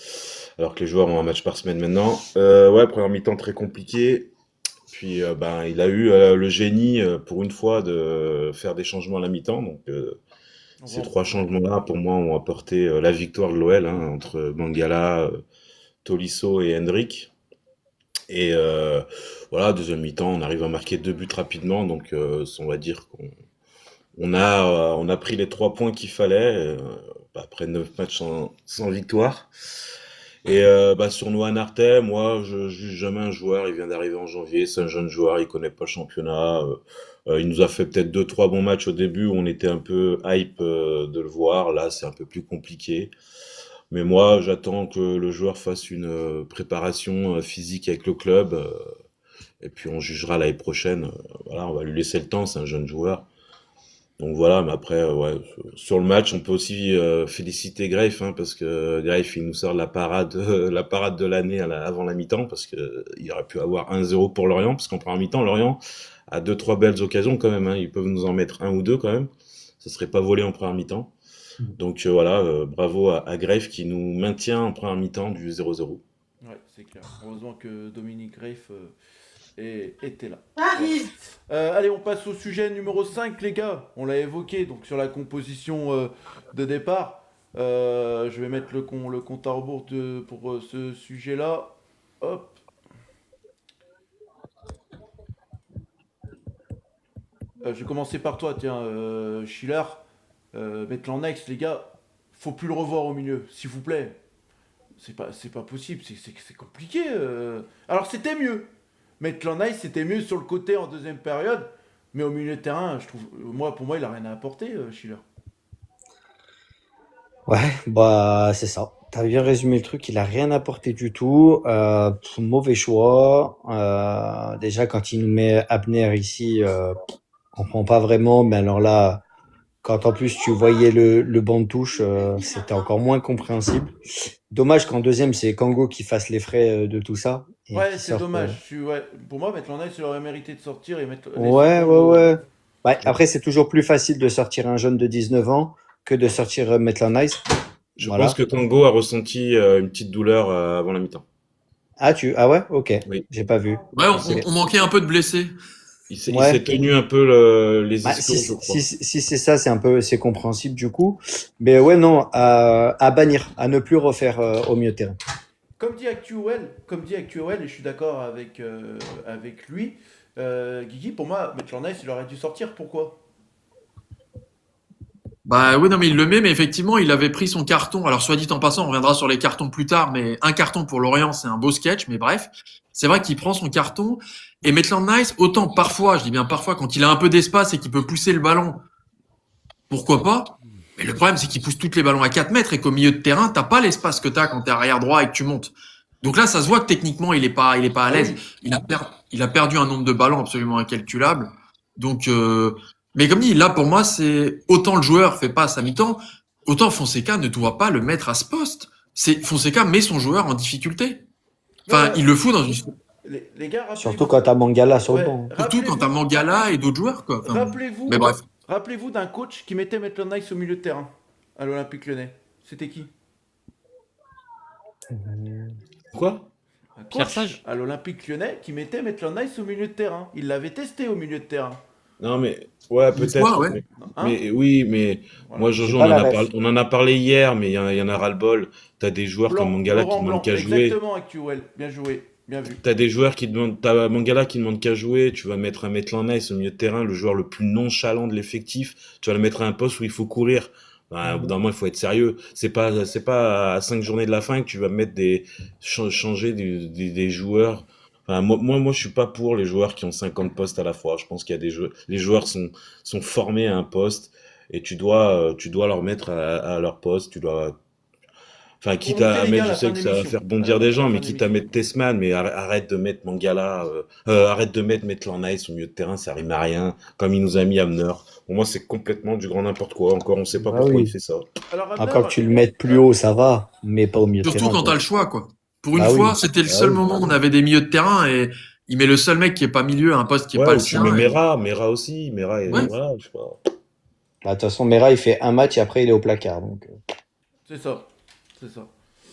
Alors que les joueurs ont un match par semaine maintenant. Ouais, première mi-temps très compliqué. Puis ben, il a eu le génie pour une fois de faire des changements à la mi-temps. Donc ces Bon. 3 changements-là, pour moi, ont apporté la victoire de l'OL hein, entre Mangala, Tolisso et Hendrick. Et voilà, deuxième mi-temps, on arrive à marquer 2 buts rapidement. Donc on va dire qu'on a pris les 3 points qu'il fallait après 9 matchs sans victoire. Et bah, sur Noah Nartet, moi, je juge jamais un joueur. Il vient d'arriver en janvier, c'est un jeune joueur, il connaît pas le championnat. Il nous a fait peut-être 2, 3 bons matchs au début où on était un peu hype de le voir. Là, c'est un peu plus compliqué. Mais moi, j'attends que le joueur fasse une préparation physique avec le club. Et puis on jugera l'année prochaine. Voilà, on va lui laisser le temps, c'est un jeune joueur. Donc voilà, mais après, ouais, sur le match, on peut aussi féliciter Greif, hein, parce que Greif, il nous sort la parade de l'année avant la mi-temps, parce que il aurait pu avoir 1-0 pour Lorient, parce qu'en première mi-temps, Lorient a 2, 3 belles occasions quand même, hein, ils peuvent nous en mettre 1 ou 2 quand même, ça serait pas volé en première mi-temps. Donc voilà, bravo à Greif qui nous maintient en première mi-temps du 0-0. Ouais, c'est clair. Heureusement que Dominique Greif était là. Allez, on passe au sujet numéro 5, les gars. On l'a évoqué, donc sur la composition de départ. Je vais mettre le compte à rebours pour ce sujet-là. Hop. Je vais commencer par toi, tiens, Schiller. Maitland-Nice, les gars, faut plus le revoir au milieu, s'il vous plaît. C'est pas possible, c'est compliqué. Alors c'était mieux. Maitland-Nice, c'était mieux sur le côté en deuxième période, mais au milieu de terrain, je trouve, pour moi, il a rien à apporter, Schiller. Ouais, bah c'est ça. T'as bien résumé le truc, il a rien apporté du tout. Mauvais choix. Déjà, quand il nous met Abner ici, on comprend pas vraiment, mais alors là, quand en plus tu voyais le banc de touche, c'était encore moins compréhensible. Dommage qu'en deuxième, c'est Kango qui fasse les frais de tout ça. Et Ouais, qui c'est sorte, dommage. Ouais. Pour moi, Maitland-Nice, il aurait mérité de sortir et mettre. Ouais, ouais, ouais. Ouais, après, c'est toujours plus facile de sortir un jeune de 19 ans que de sortir Maitland-Nice. Je Voilà. pense que Tango a ressenti une petite douleur avant la mi-temps. Ah ouais, ok. Oui. J'ai pas vu. Ouais, Ok. on manquait un peu de blessés. Il s'est Ouais. tenu un peu les Bah, ischios, je crois. si c'est ça, c'est compréhensible du coup. Mais ouais, non, à bannir, à ne plus refaire au milieu de terrain. Comme dit Actuel, et je suis d'accord avec lui, Guigui, pour moi, Maitland-Nice, il aurait dû sortir. Pourquoi? Bah oui, non, mais il le met, mais effectivement, il avait pris son carton. Alors, soit dit en passant, on reviendra sur les cartons plus tard, mais un carton pour Lorient, c'est un beau sketch, mais bref. C'est vrai qu'il prend son carton. Et Maitland-Nice, autant parfois, je dis bien parfois, quand il a un peu d'espace et qu'il peut pousser le ballon, pourquoi pas? Mais le problème, c'est qu'il pousse tous les ballons à 4 mètres et qu'au milieu de terrain, t'as pas l'espace que t'as quand t'es arrière droit et que tu montes. Donc là, ça se voit que techniquement, il est pas à l'aise. Il a perdu un nombre de ballons absolument incalculable. Donc, mais comme dit, là, pour moi, c'est autant le joueur fait pas sa mi-temps, autant Fonseca ne doit pas le mettre à ce poste. Fonseca met son joueur en difficulté. Enfin, il le fout dans une, Les gars, Surtout quand t'as Mangala sur le Ouais, banc. surtout quand t'as Mangala et d'autres joueurs, quoi. Enfin, Rappelez-vous, mais bref. rappelez-vous d'un coach qui mettait Maitland-Nice au milieu de terrain à l'Olympique Lyonnais. C'était qui? Quoi? Un Pierre coach Sage. à l'Olympique Lyonnais qui mettait Maitland-Nice au milieu de terrain. Il l'avait testé au milieu de terrain. Non, mais ouais, Une fois, peut-être. ouais. Hein? Mais oui, mais Voilà. moi, J'ai Jojo, pas la ref. on en a parlé hier, mais il y en a ras-le-bol. T'as des joueurs comme Blanc, Mangala qui Laurent demandent Blanc, qu'à jouer. exactement, Actuel. Bien joué, bien vu. T'as des joueurs qui demandent, t'as Mangala qui demande qu'à jouer. Tu vas mettre un Maitland Nice au milieu de terrain, le joueur le plus nonchalant de l'effectif. Tu vas le mettre à un poste où il faut courir. Au bout d'un moment, il faut être sérieux. C'est pas à 5 journées de la fin que tu vas mettre changer des joueurs. Enfin, moi, je suis pas pour les joueurs qui ont 50 postes à la fois. Je pense qu'il y a des joueurs, les joueurs sont formés à un poste et tu dois leur mettre à leur poste. Enfin, Faut quitte noter, à les gars, mettre, à je la fin sais de que ça va l'émission. faire À bondir des noter à gens, la mais fin de quitte à l'émission. mettre Tessman, mais arrête de mettre Mangala, arrête de mettre Maitland Nice au milieu de terrain, ça rime à rien, comme il nous a mis Hamner. Pour moi, c'est complètement du grand n'importe quoi. Encore, on sait pas Bah pourquoi il oui. fait ça. Alors, Quand Abner, tu le mets plus haut, ça va, mais pas au milieu de Surtout terrain, quand t'as quoi. le choix, quoi. Pour une Bah fois, oui. c'était le Bah seul oui. moment où on avait des milieux de terrain et il met le seul mec qui est pas milieu à un poste qui est Ouais, pas le ou tu mets sien. Mera aussi, Mera, et Ouais. voilà, je sais pas. Bah, de toute façon, Mera, il fait un match et après, il est au placard. Donc, c'est ça. C'est ça.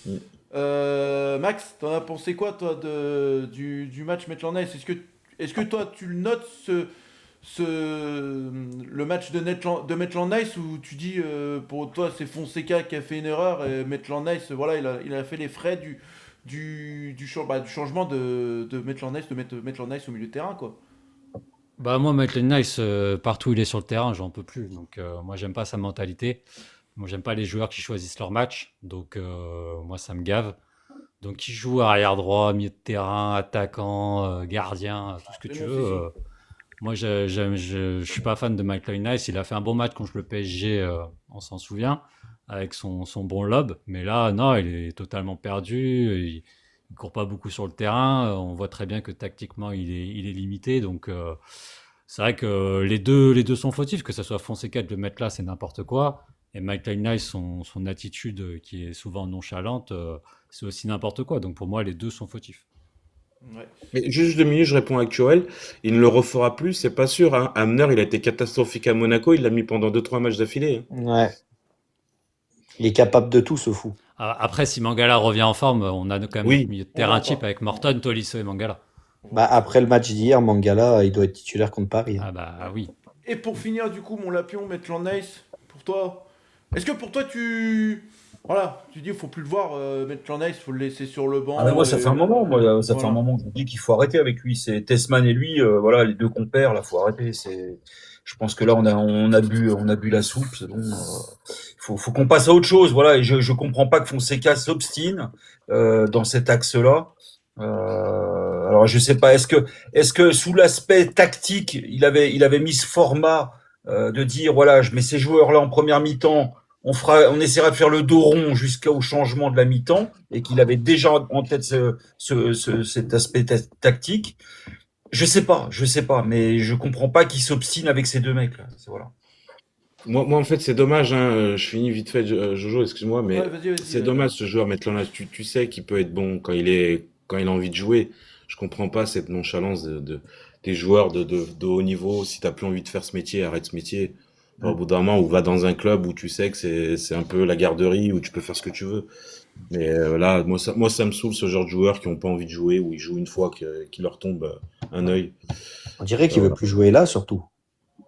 Mm. Max, t'en as pensé quoi, toi, du match Maitland Nice? Est-ce que toi, tu le notes, le match de Maitland Nice, où tu dis, pour toi, c'est Fonseca qui a fait une erreur, et Maitland Nice, voilà, il a fait les frais du changement de Maitland Nice, de mettre Maitland Nice au milieu de terrain, quoi. Bah moi, Maitland Nice, partout où il est sur le terrain, j'en peux plus. Donc moi, j'aime pas sa mentalité. Moi, j'aime pas les joueurs qui choisissent leur match. Donc moi, ça me gave. Donc il joue arrière droit, milieu de terrain, attaquant, gardien, tout ce que C'est tu mon veux. Fifi. Moi, je suis pas fan de Maitland Nice. Il a fait un bon match contre le PSG, on s'en souvient, avec son bon lob. Mais là, non, il est totalement perdu. Il court pas beaucoup sur le terrain. On voit très bien que tactiquement, il est limité. Donc, c'est vrai que les deux sont fautifs. Que ce soit Fonseca de le mettre là, c'est n'importe quoi. Et Maitland Nice, son attitude qui est souvent nonchalante, c'est aussi n'importe quoi. Donc, pour moi, les deux sont fautifs. Ouais. Mais juste 2 minutes, je réponds à Actuel. Il ne le refera plus, c'est pas sûr, hein. Hamner, il a été catastrophique à Monaco, il l'a mis pendant 2-3 matchs d'affilée, hein. ouais. Il est capable de tout, ce fou. Après, si Mangala revient en forme, on a quand même Oui. notre milieu de On terrain va type pas. avec Morton, Tolisso et Mangala. Bah, après le match d'hier, Mangala, il doit être titulaire contre Paris. Hein. Ah bah oui. Et pour finir, du coup, mon Lapion, Maitland Nice, pour toi, est-ce que pour toi, voilà, tu dis, il faut plus le voir, Maitland Nice, il faut le laisser sur le banc. Ah, mais moi, ça fait un moment, ça fait Voilà. un moment que je vous dis qu'il faut arrêter avec lui. C'est Tessman et lui, voilà, les deux compères, là, faut arrêter. Je pense que là, on a bu la soupe, c'est bon. Faut qu'on passe à autre chose, voilà. Et je comprends pas que Fonseca s'obstine dans cet axe-là. Alors, je sais pas, est-ce que sous l'aspect tactique, il avait mis ce format de dire, voilà, je mets ces joueurs-là en première mi-temps. On essaiera de faire le dos rond jusqu'au changement de la mi-temps et qu'il avait déjà en tête cet aspect tactique. Je sais pas, mais je comprends pas qu'il s'obstine avec ces deux mecs là. Voilà. Moi, en fait, c'est dommage, hein. Je finis vite fait, Jojo, excuse-moi, mais Ouais, vas-y, c'est dommage ce joueur, Maitland Nice. Tu sais qu'il peut être bon quand il a envie de jouer. Je comprends pas cette nonchalance des joueurs de haut niveau. Si t'as plus envie de faire ce métier, arrête ce métier. Au bout d'un moment, ou va dans un club où tu sais que c'est un peu la garderie, où tu peux faire ce que tu veux. Mais là, moi, ça me saoule, ce genre de joueurs qui ont pas envie de jouer, où ils jouent une fois qu'il leur tombe un œil. On dirait qu'il veut Voilà. plus jouer là, surtout.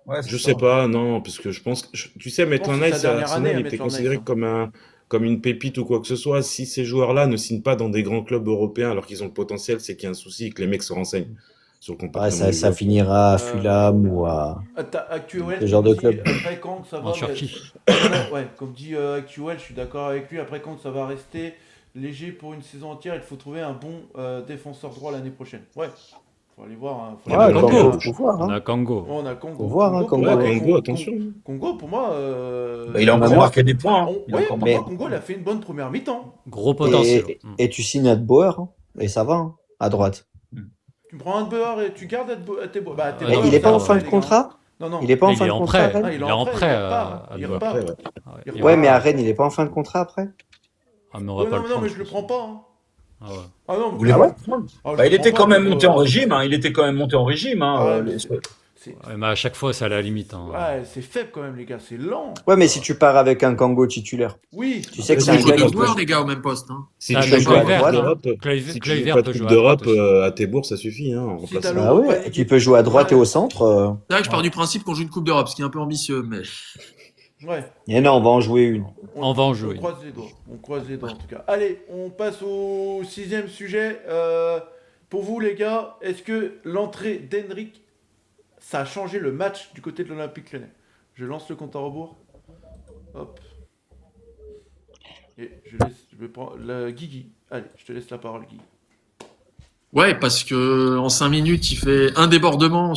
Ouais, c'est Je ça. sais pas, non, parce que je pense que, tu sais, Maitland que c'est Nice sa à dernière année, Arsenal, à il était Maitland considéré Nice, hein. comme une pépite ou quoi que ce soit. Si ces joueurs-là ne signent pas dans des grands clubs européens alors qu'ils ont le potentiel, c'est qu'il y a un souci et que les mecs se renseignent sur le Ouais, comportement du ça joueur. finira à Fulham ou à Actuel, ce genre de club. après quand ça va En Turquie. Ouais, comme dit Actuel, je suis d'accord avec lui. Après quand ça va rester léger pour une saison entière, il faut trouver un bon défenseur droit l'année prochaine. Ouais, faut aller voir. Hein, faut Ouais, aller Ouais, voir. Congo. faut voir. On Hein. a Kango. On a Congo. Faut voir, hein, pour Congo. moi, Ouais, Congo, attention. Congo, pour moi. Bah, il a encore Maintenant, marqué des points. Hein. Il a Ouais, encore pour marqué. moi, Congo, il a fait une bonne première mi-temps. Gros potentiel. Et tu signes Adbauer, hein, et ça va, hein, à droite. Tu prends un Bauer et tu gardes Adbauer. Bah, Ouais, Mais non, il est pas en ça fin va, de les gars. contrat. Non, non. Il est pas en Il fin est de en contrat. prêt. à Rennes. Ah, Il est en prêt. il repart. Il Adbauer. repart. Ouais, ouais. Ah ouais, Il il Ouais, repart. mais à Rennes, il est pas en fin de contrat après. Ah, mais on va Ouais, pas non, le non, prendre. mais je le prends pas. Hein. Ah ouais. Ah non, Vous voulez Ah pas ouais le prendre Ah, je Bah, il le était prends quand pas, même donc, monté en régime. Hein. Il était quand même monté en régime. Hein. Ah ouais, mais Ouais, mais à chaque fois, c'est à la limite. Hein. Ouais, c'est faible quand même, les gars, c'est lent. Ouais, mais si tu pars avec un Kango titulaire, Oui, tu sais que Il c'est un faut gars deux qui joueurs, peut. les gars, au même poste. Hein. Si Ah, tu mais joues jouer pas à de Coupe droite, d'Europe, Kluivert si tu Kluivert joues pas de peut Coupe jouer à droite d'Europe, aussi. à tes bourses, ça suffit, hein, en Si t'as remplaçant. Bah l'Europa ouais, League tu et peux jouer à droite et au centre. C'est vrai que je pars du principe qu'on joue une Coupe d'Europe, ce qui est un peu ambitieux, mais Ouais, Et non, on va en jouer une. On va en jouer. On croise les doigts. On croise les doigts en tout cas. Allez, on passe au 6e sujet. Pour vous, les gars, est-ce que l'entrée d'Henrik, ça a changé le match du côté de l'Olympique Lyonnais? Je lance le compte à rebours. Hop. Et je vais prendre Guigui. Allez, je te laisse la parole, Guigui. ouais, parce que en 5 minutes, il fait un débordement,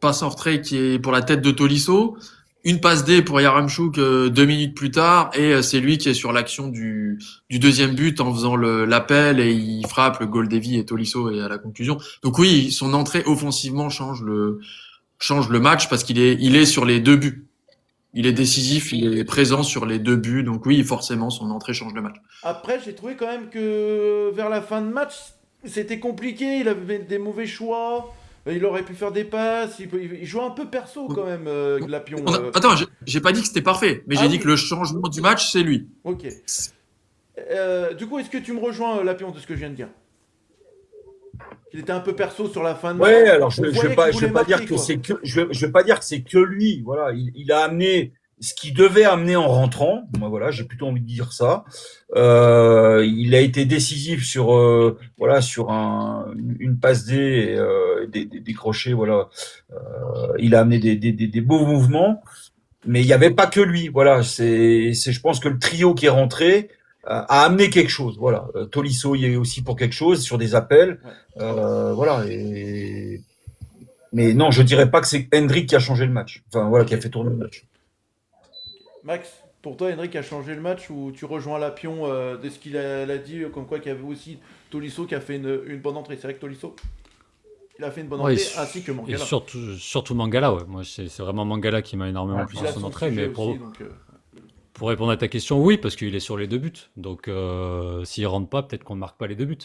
passe en retrait qui est pour la tête de Tolisso, une passe D pour Yaramchuk 2 minutes plus tard, et c'est lui qui est sur l'action du deuxième but en faisant l'appel et il frappe le goal d'Evie et Tolisso est à la conclusion. Donc oui, son entrée offensivement change le match parce qu'il est sur les 2 buts. Il est décisif, il est présent sur les 2 buts, donc oui, forcément, son entrée change le match. Après, j'ai trouvé quand même que vers la fin de match, c'était compliqué. Il avait des mauvais choix. Il aurait pu faire des passes. Il jouait un peu perso quand même, Glapion. Attends, j'ai pas dit que c'était parfait, mais Ah j'ai dit oui. que le changement du match, c'est lui. Ok. Du coup, est-ce que tu me rejoins, Lapion, de ce que je viens de dire? Il était un peu perso sur la fin de match. Ouais, alors On je voyait vais pas, qu'il je vais voulait pas dire marquer, que quoi. c'est que, je vais pas dire que c'est que lui. Voilà, il a amené ce qu'il devait amener en rentrant. Moi, voilà, j'ai plutôt envie de dire ça. Il a été décisif sur, voilà, sur une passe D, et, des crochets. Voilà, il a amené des beaux mouvements, mais il n'y avait pas que lui. Voilà, je pense que le trio qui est rentré a amené quelque chose. Voilà, Tolisso y est aussi pour quelque chose sur des appels. Voilà. Mais non, je dirais pas que c'est Hendrik qui a changé le match. Enfin voilà, qui a fait tourner le match. Max, pour toi, Henrik a changé le match ou tu rejoins Lapion de ce qu'il a dit, comme quoi qu'il y avait aussi Tolisso qui a fait une bonne entrée. C'est vrai que Tolisso, il a fait une bonne Ouais, entrée, et ainsi que Et Mangala. surtout Mangala, ouais. Moi, c'est vraiment Mangala qui m'a énormément plu Il sur a son son entrée. sujet Mais pour, aussi, donc, pour répondre à ta question, oui, parce qu'il est sur les 2 buts. Donc, s'il rentre pas, peut-être qu'on ne marque pas les 2 buts.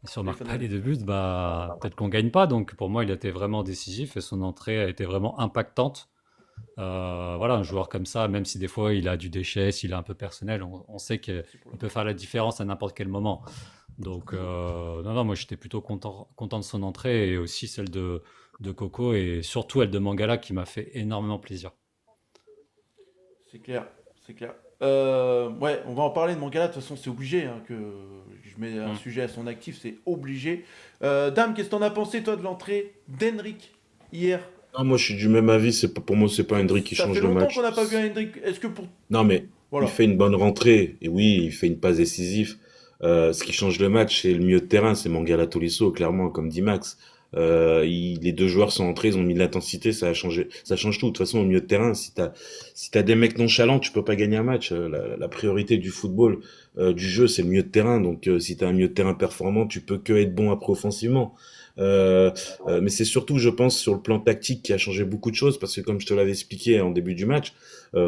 Et si on ne marque pas les 2 buts, bah, peut-être qu'on gagne pas. Donc, pour moi, il a été vraiment décisif et son entrée a été vraiment impactante. Voilà, un joueur comme ça, même si des fois il a du déchet, s'il est un peu personnel, on sait qu'il peut faire la différence à n'importe quel moment. Donc, non, moi j'étais plutôt content de son entrée et aussi celle de Coco et surtout elle de Mangala qui m'a fait énormément plaisir. c'est clair, c'est clair. Ouais, on va en parler de Mangala, de toute façon c'est obligé hein, que je mets un sujet à son actif, c'est obligé. Dame, qu'est-ce que t'en as pensé toi de l'entrée d'Henrik hier? Non, moi, je suis du même avis. Pour moi, c'est pas Hendrik qui Ça change fait le longtemps match. qu'on n'a pas vu un Hendrik. Est-ce que pour... Non, mais Voilà. il fait une bonne rentrée. Et oui, il fait une passe décisive. Ce qui change le match, c'est le milieu de terrain. C'est Mangala Tolisso, clairement, comme dit Max. Les 2 joueurs sont entrés, ils ont mis de l'intensité, ça a changé, ça change tout. De toute façon, au milieu de terrain, si t'as des mecs nonchalants, tu peux pas gagner un match. La priorité du football, du jeu, c'est le milieu de terrain. Donc, si t'as un milieu de terrain performant, tu peux que être bon après offensivement. Mais c'est surtout, je pense, sur le plan tactique qui a changé beaucoup de choses parce que comme je te l'avais expliqué en début du match,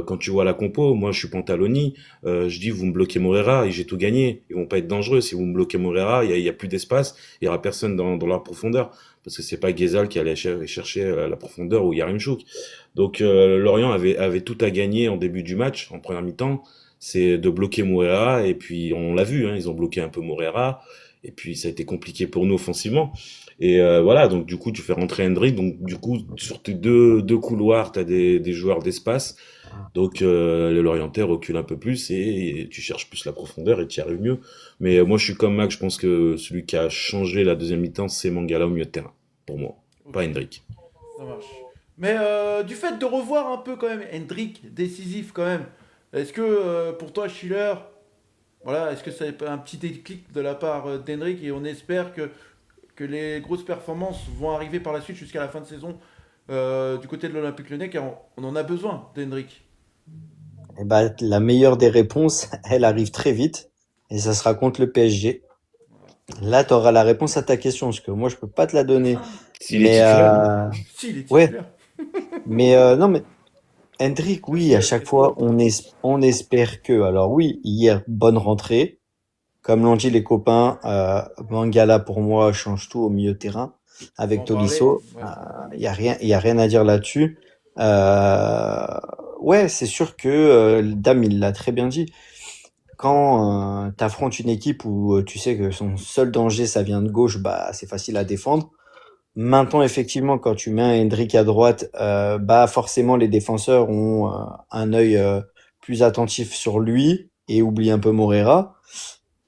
quand tu vois la compo, moi je suis Pantaloni, je dis vous me bloquez Morera et j'ai tout gagné. Ils vont pas être dangereux si vous me bloquez Morera, il y a plus d'espace, il y aura personne dans la profondeur parce que c'est pas Ghezal qui allait chercher la profondeur ou Yarimchuk. Donc Lorient avait tout à gagner en début du match, en première mi-temps, c'est de bloquer Morera et puis on l'a vu, hein, ils ont bloqué un peu Morera et puis ça a été compliqué pour nous offensivement. Et voilà, donc du coup, tu fais rentrer Hendrik. Donc du coup, sur tes deux couloirs, tu as des joueurs d'espace. Donc le Lorientais recule un peu plus et tu cherches plus la profondeur et tu y arrives mieux. Mais moi, je suis comme Mac, je pense que celui qui a changé la deuxième mi-temps, c'est Mangala au milieu de terrain, pour moi, pas Hendrik. Ça marche. Mais du fait de revoir un peu quand même Hendrik décisif quand même, est-ce que pour toi, Schiller, voilà, est-ce que c'est un petit déclic de la part d'Hendrik et on espère que les grosses performances vont arriver par la suite jusqu'à la fin de saison du côté de l'Olympique Lyonnais, car on en a besoin d'Hendrik. Eh ben, la meilleure des réponses, elle arrive très vite, et ça sera contre le PSG. Là, tu auras la réponse à ta question, parce que moi, je peux pas te la donner. S'il est Mais, titulaire, S'il est ouais. titulaire. mais non, mais Hendrik, oui, à chaque fois, on espère que. Alors oui, hier, bonne rentrée. Comme l'ont dit les copains, Mangala, pour moi, change tout au milieu de terrain. avec On va en parler. Tolisso. Ouais, on va en parler. Il y a rien à dire là-dessus. Ouais, c'est sûr que Dame, il l'a très bien dit. Quand tu affrontes une équipe où tu sais que son seul danger, ça vient de gauche, bah, c'est facile à défendre. Maintenant, effectivement, quand tu mets un Hendrick à droite, bah, forcément, les défenseurs ont un œil plus attentif sur lui et oublient un peu Moreira.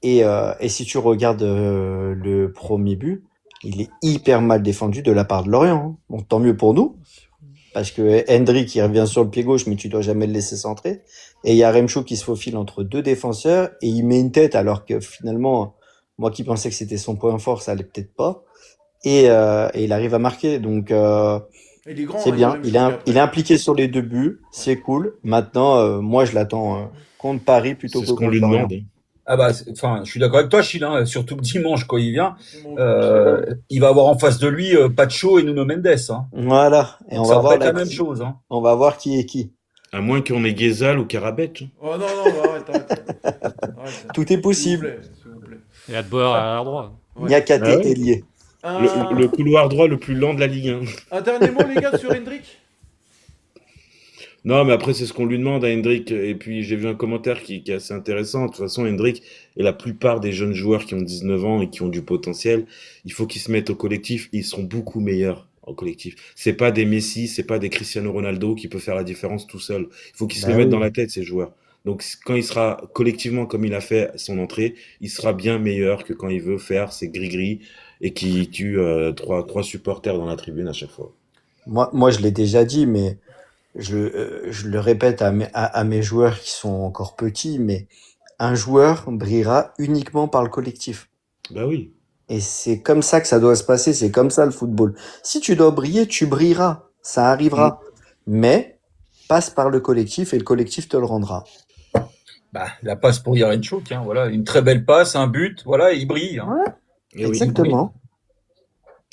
Et si tu regardes le premier but, il est hyper mal défendu de la part de Lorient, hein. Bon, tant mieux pour nous, parce que Hendrick, il revient sur le pied gauche, mais tu dois jamais le laisser centrer. Et il y a Remchou qui se faufile entre deux défenseurs et il met une tête alors que finalement, moi qui pensais que c'était son point fort, ça allait peut-être pas. Et il arrive à marquer. Donc Il est grand, c'est hein, bien. Yaremchuk, après. Il est impliqué sur les deux buts. C'est cool. Maintenant, moi je l'attends contre Paris plutôt C'est que ce qu'on contre lui Lorient. demande, hein. Ah bah, enfin, je suis d'accord avec toi, Chil, hein, surtout que dimanche, quand il vient, Bon, il va avoir en face de lui Pacho et Nuno Mendes. Hein. Voilà. Et Donc on ça va va pas voir être la là même chose. Hein. on va voir qui est qui. À moins qu'on ait Ghezal ou Karabec, hein. oh non, arrête. Arrête. Tout est S'il vous possible. plaît, s'il vous plaît. Et Adbauer à l'arrière droit. Il n'y a qu'à Ah ouais. lié. Le couloir droit le plus lent de la Ligue 1. Un dernier mot, les gars, sur Hendrick. Non, mais après, c'est ce qu'on lui demande à Hendrick. Et puis, j'ai vu un commentaire qui est assez intéressant. De toute façon, Hendrick et la plupart des jeunes joueurs qui ont 19 ans et qui ont du potentiel, il faut qu'ils se mettent au collectif. Ils seront beaucoup meilleurs au collectif. C'est pas des Messi, c'est pas des Cristiano Ronaldo qui peuvent faire la différence tout seul. Il faut qu'ils se Bah le mettent oui. dans la tête, ces joueurs. Donc, quand il sera collectivement comme il a fait son entrée, il sera bien meilleur que quand il veut faire ses gris-gris et qui tue trois supporters dans la tribune à chaque fois. Moi, je l'ai déjà dit, mais je le répète à mes joueurs qui sont encore petits, mais un joueur brillera uniquement par le collectif. Bah oui. Et c'est comme ça que ça doit se passer, c'est comme ça le football. Si tu dois briller, tu brilleras, ça arrivera. Mais passe par le collectif et le collectif te le rendra. Bah, la passe pour Yaremchuk, hein, voilà, une très belle passe, un but, voilà, et il brille. Hein. Ouais, Et oui. exactement.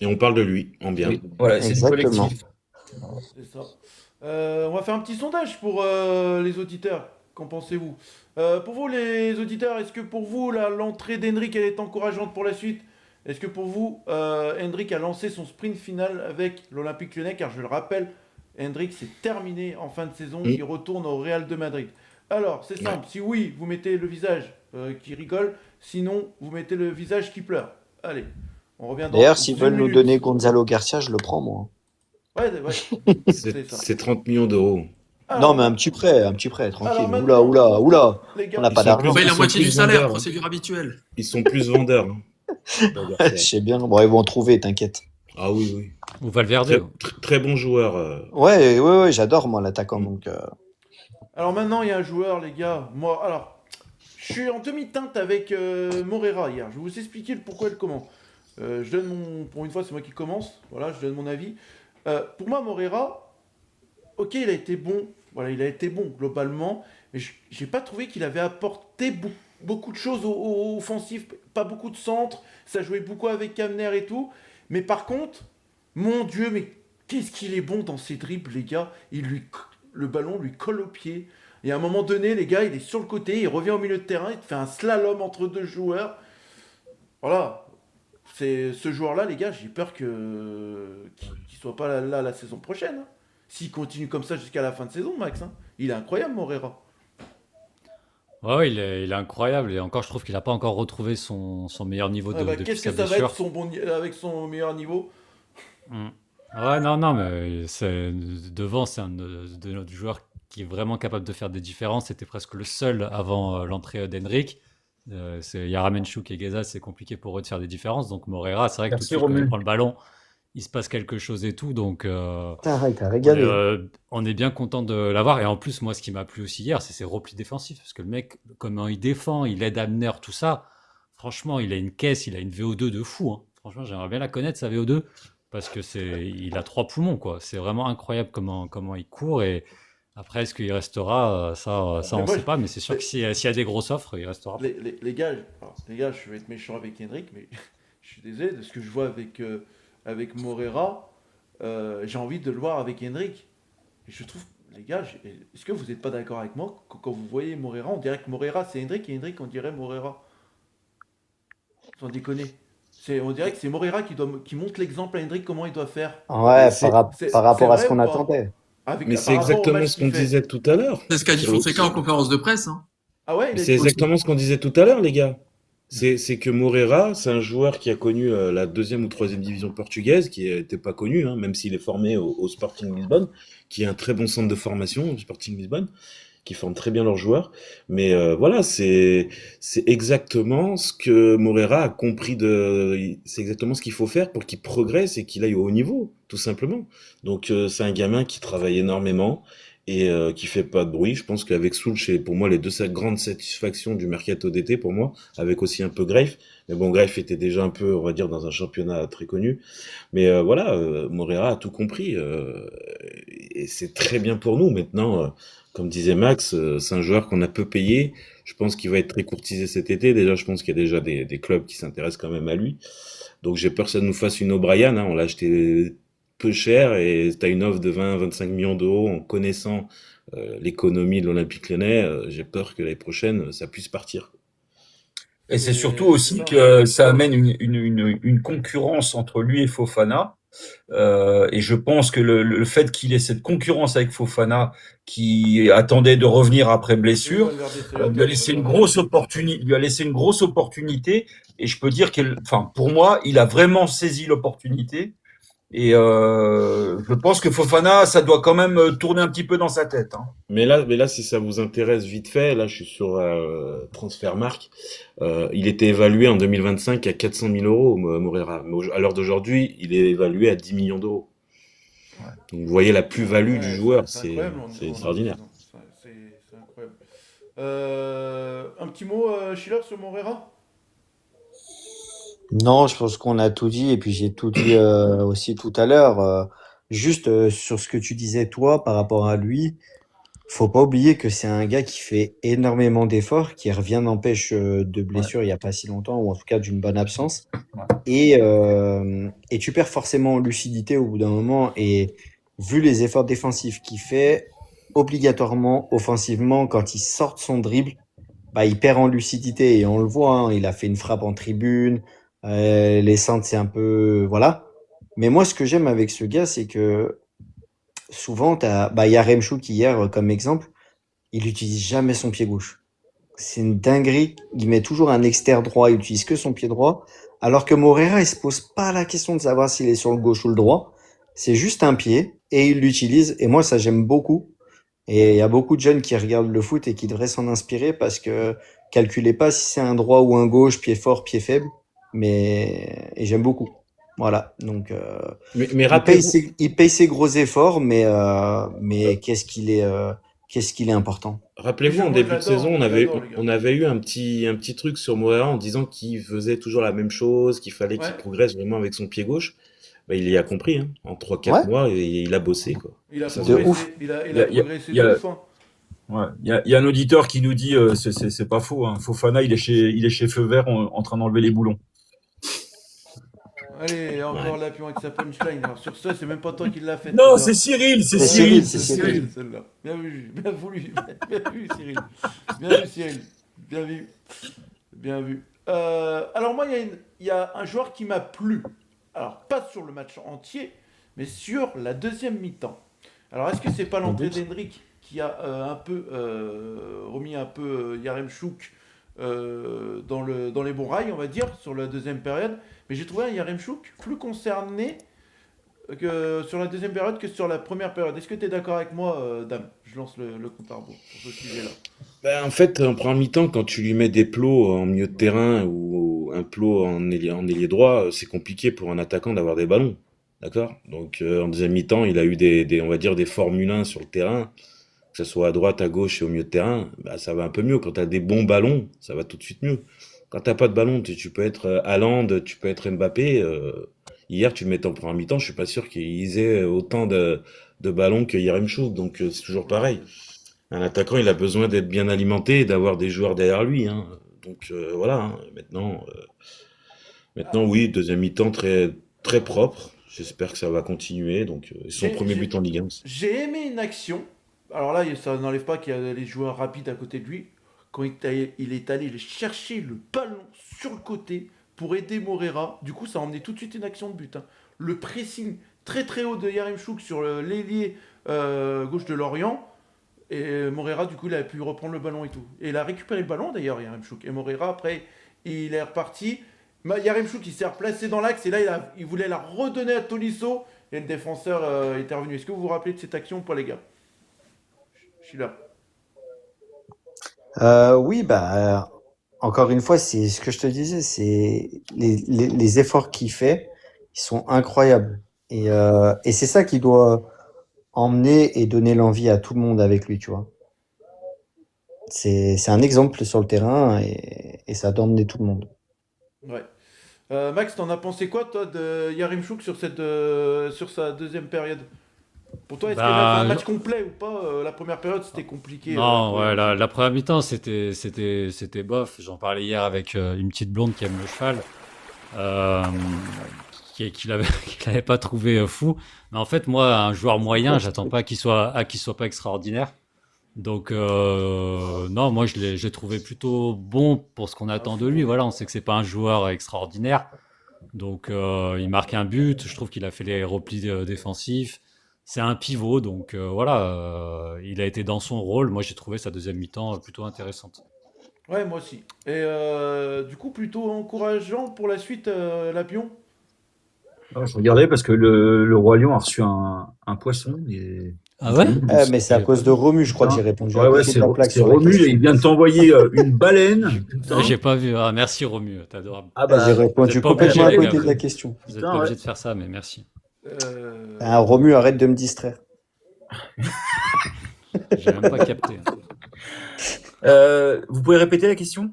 Et on parle de lui, en bien. Oui, voilà, c'est du Exactement. collectif. C'est ça. On va faire un petit sondage pour les auditeurs. Qu'en pensez-vous? Pour vous, les auditeurs, est-ce que pour vous, l'entrée d'Hendrick, elle est encourageante pour la suite? Est-ce que pour vous, Hendrick a lancé son sprint final avec l'Olympique Lyonnais? Car je le rappelle, Hendrick, c'est terminé en fin de saison. Il retourne au Real de Madrid. Alors, c'est simple. Si oui, vous mettez le visage qui rigole. Sinon, vous mettez le visage qui pleure. Allez, on revient dans D'ailleurs, s'ils une veulent nous minute. donner Gonzalo Garcia, je le prends, moi. Ouais, c'est ça. C'est 30 millions d'euros. Alors, Non, mais un petit prêt, tranquille. Alors Oula, maintenant, oula. les gars, On n'a pas Ils sont d'argent. On paye Ils la sont moitié plus du salaire, vendeurs, hein. procédure habituelle. Ils sont plus vendeurs, hein. Je sais bien. Bon, ils vont en trouver, t'inquiète. Ah oui, oui. Ou Valverde. Très bon joueur. Ouais, j'adore, moi, l'attaquant. Donc, Alors maintenant, il y a un joueur, les gars. Moi, alors, je suis en demi-teinte avec Moreira hier. Je vais vous expliquer le pourquoi et le comment. Je donne pour une fois, c'est moi qui commence. Voilà, je donne mon avis. Pour moi, Moreira, ok, il a été bon. Voilà, il a été bon globalement. Mais j'ai pas trouvé qu'il avait apporté beaucoup de choses au offensif. Pas beaucoup de centres. Ça jouait beaucoup avec Kamner et tout. Mais par contre, mon Dieu, mais qu'est-ce qu'il est bon dans ses dribbles, les gars. Le ballon lui colle au pied. Et à un moment donné, les gars, il est sur le côté, il revient au milieu de terrain, il te fait un slalom entre deux joueurs. Voilà. C'est ce joueur-là, les gars, j'ai peur qu'il soit pas là la saison prochaine, hein. S'il continue comme ça jusqu'à la fin de saison, Max, hein. Il est incroyable, Moreira. Ouais, il est incroyable. Et encore, je trouve qu'il n'a pas encore retrouvé son meilleur niveau depuis Qu'est-ce sa que ça va blessure. être avec son meilleur niveau? Mm. Ouais, non, mais devant, c'est un de nos joueurs qui est vraiment capable de faire des différences. C'était presque le seul avant l'entrée d'Hendrick. Yaremchuk et Geza, c'est compliqué pour eux de faire des différences. Donc Moreira, c'est vrai que tout de Merci, suite, quand il Romu. prend le ballon, il se passe quelque chose et tout. Donc t'as régalé. on est bien content de l'avoir. Et en plus, moi, ce qui m'a plu aussi hier, c'est ses replis défensifs. Parce que le mec, comment il défend, il aide Amner, tout ça. Franchement, il a une caisse, il a une VO2 de fou, hein. Franchement, j'aimerais bien la connaître, sa VO2. Parce que il a 3 poumons, quoi. C'est vraiment incroyable comment il court. Et après, est-ce qu'il restera? Ça, on Mais ne moi, sait pas. Mais c'est sûr que s'il y a des grosses offres, il restera. Les gars, je vais être méchant avec Hendrick, mais je suis désolé de ce que je vois avec Moreira. J'ai envie de le voir avec Hendrick. Et je trouve, les gars, est-ce que vous n'êtes pas d'accord avec moi quand vous voyez Moreira, on dirait que Moreira c'est Hendrick et Hendrick on dirait Moreira. Sans déconner. On dirait que c'est Moreira qui montre l'exemple à Hendrick comment il doit faire. Ouais, C'est par C'est rapport à ce vrai ou qu'on pas? attendait. mais c'est Par rapport au exactement match ce qu'il qu'on fait. disait tout à l'heure. C'est ce qu'a dit Fonseca en conférence de presse. Hein. Ah ouais, Mais il a c'est dit quoi? exactement ce qu'on disait tout à l'heure, les gars. C'est que Moreira, c'est un joueur qui a connu la deuxième ou troisième division portugaise, qui n'était pas connu, hein, même s'il est formé au Sporting Lisbonne, qui est un très bon centre de formation, au Sporting Lisbonne, qui forme très bien leurs joueurs. Mais voilà, c'est exactement ce que Moreira a compris c'est exactement ce qu'il faut faire pour qu'il progresse et qu'il aille au haut niveau, tout simplement. Donc c'est un gamin qui travaille énormément et qui fait pas de bruit. Je pense qu'avec Soul, c'est pour moi les deux grandes satisfactions du mercato d'été pour moi, avec aussi un peu Greif. Mais bon, Greif était déjà un peu, on va dire, dans un championnat très connu. Mais voilà, Moreira a tout compris et c'est très bien pour nous. Maintenant, comme disait Max, c'est un joueur qu'on a peu payé. Je pense qu'il va être très courtisé cet été. Déjà, je pense qu'il y a déjà des clubs qui s'intéressent quand même à lui. Donc j'ai peur que ça nous fasse une O'Brien, hein. On l'a acheté peu cher et tu as une offre de 20-25 millions d'euros en connaissant l'économie de l'Olympique Lyonnais. J'ai peur que l'année prochaine, ça puisse partir. Et c'est surtout C'est aussi ça. que ça amène une concurrence entre lui et Fofana. Et je pense que le fait qu'il ait cette concurrence avec Fofana, qui attendait de revenir après Oui, blessure, lui a laissé une grosse opportunité. Lui a laissé une grosse opportunité. Et je peux dire enfin, pour moi, il a vraiment saisi l'opportunité. Et je pense que Fofana, ça doit quand même tourner un petit peu dans sa tête. Hein. Mais là, si ça vous intéresse vite fait, là, je suis sur Transfermarkt. Il était évalué en 2025 à 400 000 euros, Moreira. Mais à l'heure d'aujourd'hui, il est évalué à 10 millions d'euros. Ouais. Donc, vous voyez la plus-value du joueur, c'est c'est incroyable c'est en extraordinaire. saison. C'est incroyable. Un petit mot, Schiller, sur Moreira? Non, je pense qu'on a tout dit et puis j'ai tout dit aussi tout à l'heure. Juste sur ce que tu disais toi par rapport à lui, faut pas oublier que c'est un gars qui fait énormément d'efforts, qui revient n'empêche de Ouais. blessure il y a pas si longtemps ou en tout cas d'une bonne absence. Ouais. Et tu perds forcément en lucidité au bout d'un moment. Et vu les efforts défensifs qu'il fait, obligatoirement, offensivement, quand il sort de son dribble, bah, il perd en lucidité. Et on le voit, hein, il a fait une frappe en tribune. Les centres, c'est un peu. Voilà. Mais moi, ce que j'aime avec ce gars, c'est que souvent, il y a Remchuk hier comme exemple, il utilise jamais son pied gauche. C'est une dinguerie. Il met toujours un externe droit, il utilise que son pied droit. Alors que Moreira, il se pose pas la question de savoir s'il est sur le gauche ou le droit. C'est juste un pied et il l'utilise. Et moi, ça, j'aime beaucoup. Et il y a beaucoup de jeunes qui regardent le foot et qui devraient s'en inspirer parce que calculez pas si c'est un droit ou un gauche, pied fort, pied faible. Et j'aime beaucoup. Voilà. Donc, Mais rappelez-vous, il paye ses gros efforts, mais qu'est-ce qu'il est important. rappelez-vous, en Moi, je début de l'adore, saison, je l'adore, les gars. on avait eu un petit truc sur Moreira en disant qu'il faisait toujours la même chose, qu'il fallait qu'il Ouais, progresse vraiment avec son pied gauche. Bah, il y a compris, hein. En 3-4 Ouais, mois, il a bossé, quoi. il a Ça se de voit. ouf. progressé, il Il y a a, il y a, progressé il y de a- ouf, hein. ouais, il y a un auditeur qui nous dit c'est pas faux. Hein. Fofana, il est chez Feu Vert en train d'enlever les boulons. Allez, encore Ouais. la pion avec sa punchline. Alors sur ça, c'est même pas toi qui l'as fait, Non, celle-là. c'est Cyril, c'est C'est Cyril. Cyril, c'est C'est Cyril. Cyril, celle-là. Bien vu, bien voulu, bien vu, Cyril. Bien vu, Cyril. Bien vu, bien vu. Alors moi, il y a un joueur qui m'a plu. Alors pas sur le match entier, mais sur la deuxième mi-temps. Alors est-ce que c'est pas l'entrée d'Hendrick qui a un peu remis un peu Yaremchuk dans les bons rails, on va dire, sur la deuxième période. Mais j'ai trouvé un Yaremchuk plus concerné sur la deuxième période que sur la première période. Est-ce que tu es d'accord avec moi, Dame? Je lance le compte à rebours sur ce sujet-là. Ben, en fait, en première mi-temps, quand tu lui mets des plots en milieu de terrain ou un plot en ailier droit, c'est compliqué pour un attaquant d'avoir des ballons. D'accord? Donc, en deuxième mi-temps, il a eu on va dire, des Formule 1 sur le terrain, que ce soit à droite, à gauche et au milieu de terrain. Bah, ça va un peu mieux. Quand tu as des bons ballons, ça va tout de suite mieux. Quand t'as pas de ballon, tu peux être Haaland, tu peux être Mbappé. Hier, tu le mettais en première mi-temps, je suis pas sûr qu'ils aient autant de ballons que Yaremchuk. Donc, c'est toujours pareil. Un attaquant, il a besoin d'être bien alimenté et d'avoir des joueurs derrière lui, hein. Donc voilà, hein. Maintenant, oui, deuxième mi-temps très propre. J'espère que ça va continuer. Donc, son J'ai premier j'ai- but en Ligue 1. j'ai aimé une action. Alors là, ça n'enlève pas qu'il y a les joueurs rapides à côté de lui. Quand il est allé chercher le ballon sur le côté pour aider Moreira. Du coup, ça a emmené tout de suite une action de but, hein. Le pressing très très haut de Yaremchuk sur l'ailier gauche de Lorient. Et Moreira, du coup, il a pu reprendre le ballon et tout. Et il a récupéré le ballon d'ailleurs, Yaremchuk. Et Moreira, après, il est reparti. Yaremchuk, il s'est replacé dans l'axe et là, il voulait la redonner à Tolisso. Et le défenseur est intervenu. Est-ce que vous vous rappelez de cette action ou pas, les gars? Je suis là. Oui, encore une fois, c'est ce que je te disais, c'est les efforts qu'il fait, ils sont incroyables. Et c'est ça qui doit emmener et donner l'envie à tout le monde avec lui, tu vois. C'est un exemple sur le terrain et ça doit emmener tout le monde. Ouais. Max, t'en as pensé quoi, toi, de Yaremchuk sur sa deuxième période? Pour toi, est-ce qu'il a fait un match complet ou pas? La première période, c'était compliqué. Non, ouais, la première mi-temps, c'était bof. J'en parlais hier avec une petite blonde qui aime le cheval, qui l'avait pas trouvé fou. Mais en fait, moi, un joueur moyen, j'attends pas qu'il soit pas extraordinaire. Donc, non, moi, je l'ai trouvé plutôt bon pour ce qu'on attend de lui. Voilà, on sait que c'est pas un joueur extraordinaire. Donc, il marque un but. Je trouve qu'il a fait les replis défensifs. C'est un pivot, donc voilà, il a été dans son rôle. Moi, j'ai trouvé sa deuxième mi-temps plutôt intéressante. Ouais, moi aussi. Et du coup, plutôt encourageant pour la suite, Lapion. Alors, je regardais parce que le Roi Lion a reçu un poisson. Et... Ah ouais? Mais c'est à cause de Romu, je crois que j'ai répondu à Ouais, côté de la plaque c'est sur la Romu, question. et il vient de t'envoyer une baleine. Ah, j'ai pas vu. Ah, merci Romu, t'es adorable. Ah J'ai Vous répondu êtes pas complètement à obligé, les côté gars, de la question. Vous êtes pas obligé de faire ça, mais merci. Romu, arrête de me distraire. J'ai même pas capté. Vous pouvez répéter la question?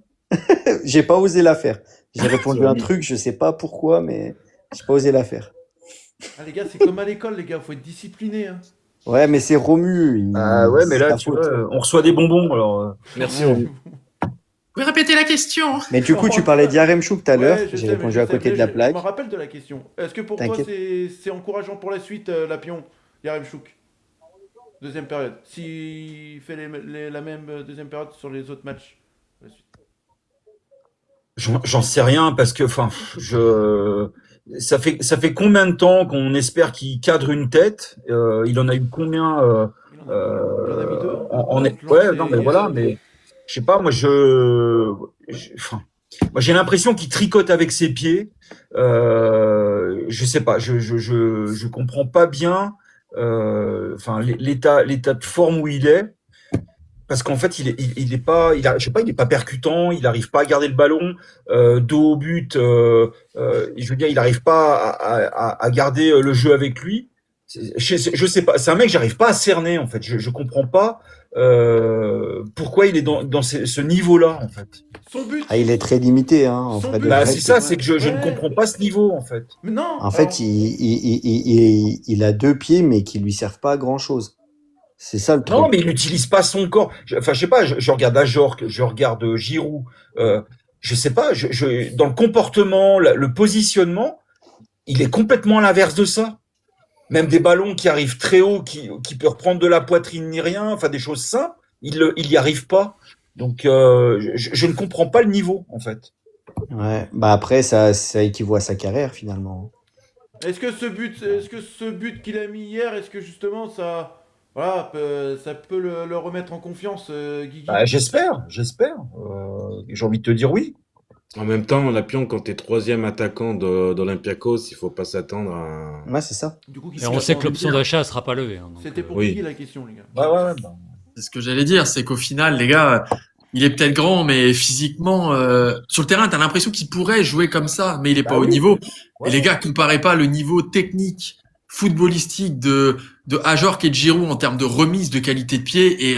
J'ai pas osé la faire. J'ai répondu un truc, je sais pas pourquoi, mais j'ai pas osé la faire. Ah, les gars, c'est comme à l'école, les gars, faut être discipliné, hein. Ouais, mais c'est Romu. Ah ouais, mais c'est là, ta tu faute. vois, on reçoit des bonbons, alors. Merci, Romu. Vous pouvez répéter la question? Mais du coup, tu parlais d'Yaremchuk tout à l'heure. Ouais, je J'ai sais, répondu mais à côté de la je plaque. me rappelle de la question. Est-ce que pour toi, T'inquiète. c'est encourageant pour la suite, Lapion, Yaremchuk? Deuxième période. S'il fait la même deuxième période sur les autres matchs. La suite. J'en sais rien parce que, enfin, ça fait combien de temps qu'on espère qu'il cadre une tête? Il en a eu combien Il en a mis deux. Ouais, non, mais voilà, mais je sais pas, moi enfin, moi j'ai l'impression qu'il tricote avec ses pieds. Je sais pas, je comprends pas bien, enfin, l'état de forme où il est. Parce qu'en fait, il est pas, je sais pas, il est pas percutant, il arrive pas à garder le ballon, dos au but. Je veux dire, il arrive pas à garder le jeu avec lui. Je sais pas, c'est un mec que j'arrive pas à cerner en fait. Je comprends pas pourquoi il est dans ce niveau-là en fait. Son but. Ah, il est très limité, hein, en Son vrai. but. Bah, vrai, c'est ça, c'est que je ne Ouais. comprends pas ce niveau en fait. Mais non. En fait, il a deux pieds, mais qui lui servent pas à grand-chose. C'est ça le truc. Non, mais il n'utilise pas son corps. Enfin, je sais pas, je regarde Ajorc, je regarde Giroud. Je sais pas, dans le comportement, le positionnement, il est complètement à l'inverse de ça. Même des ballons qui arrivent très haut, qui peuvent prendre de la poitrine ni rien, enfin des choses simples, il y arrive pas. Donc, je ne comprends pas le niveau, en fait. Ouais. Bah après, ça équivaut à sa carrière finalement. Est-ce que ce but qu'il a mis hier, est-ce que justement ça peut le remettre en confiance, Guigui? Bah, j'espère. J'ai envie de te dire oui. En même temps, Lapion, quand t'es troisième attaquant d'Olympiakos, il faut pas s'attendre à... Ouais, c'est ça. Du coup, Et on sait que l'option d'achat ne sera pas levée. Hein, donc, c'était pour oui. Guigui la question, les gars. Ouais. C'est ce que j'allais dire, c'est qu'au final, les gars, il est peut-être grand, mais physiquement, sur le terrain, t'as l'impression qu'il pourrait jouer comme ça, mais il est pas au niveau. Ouais. Et les gars, comparez pas le niveau technique, footballistique de Ajorc et de Giroud en termes de remise de qualité de pied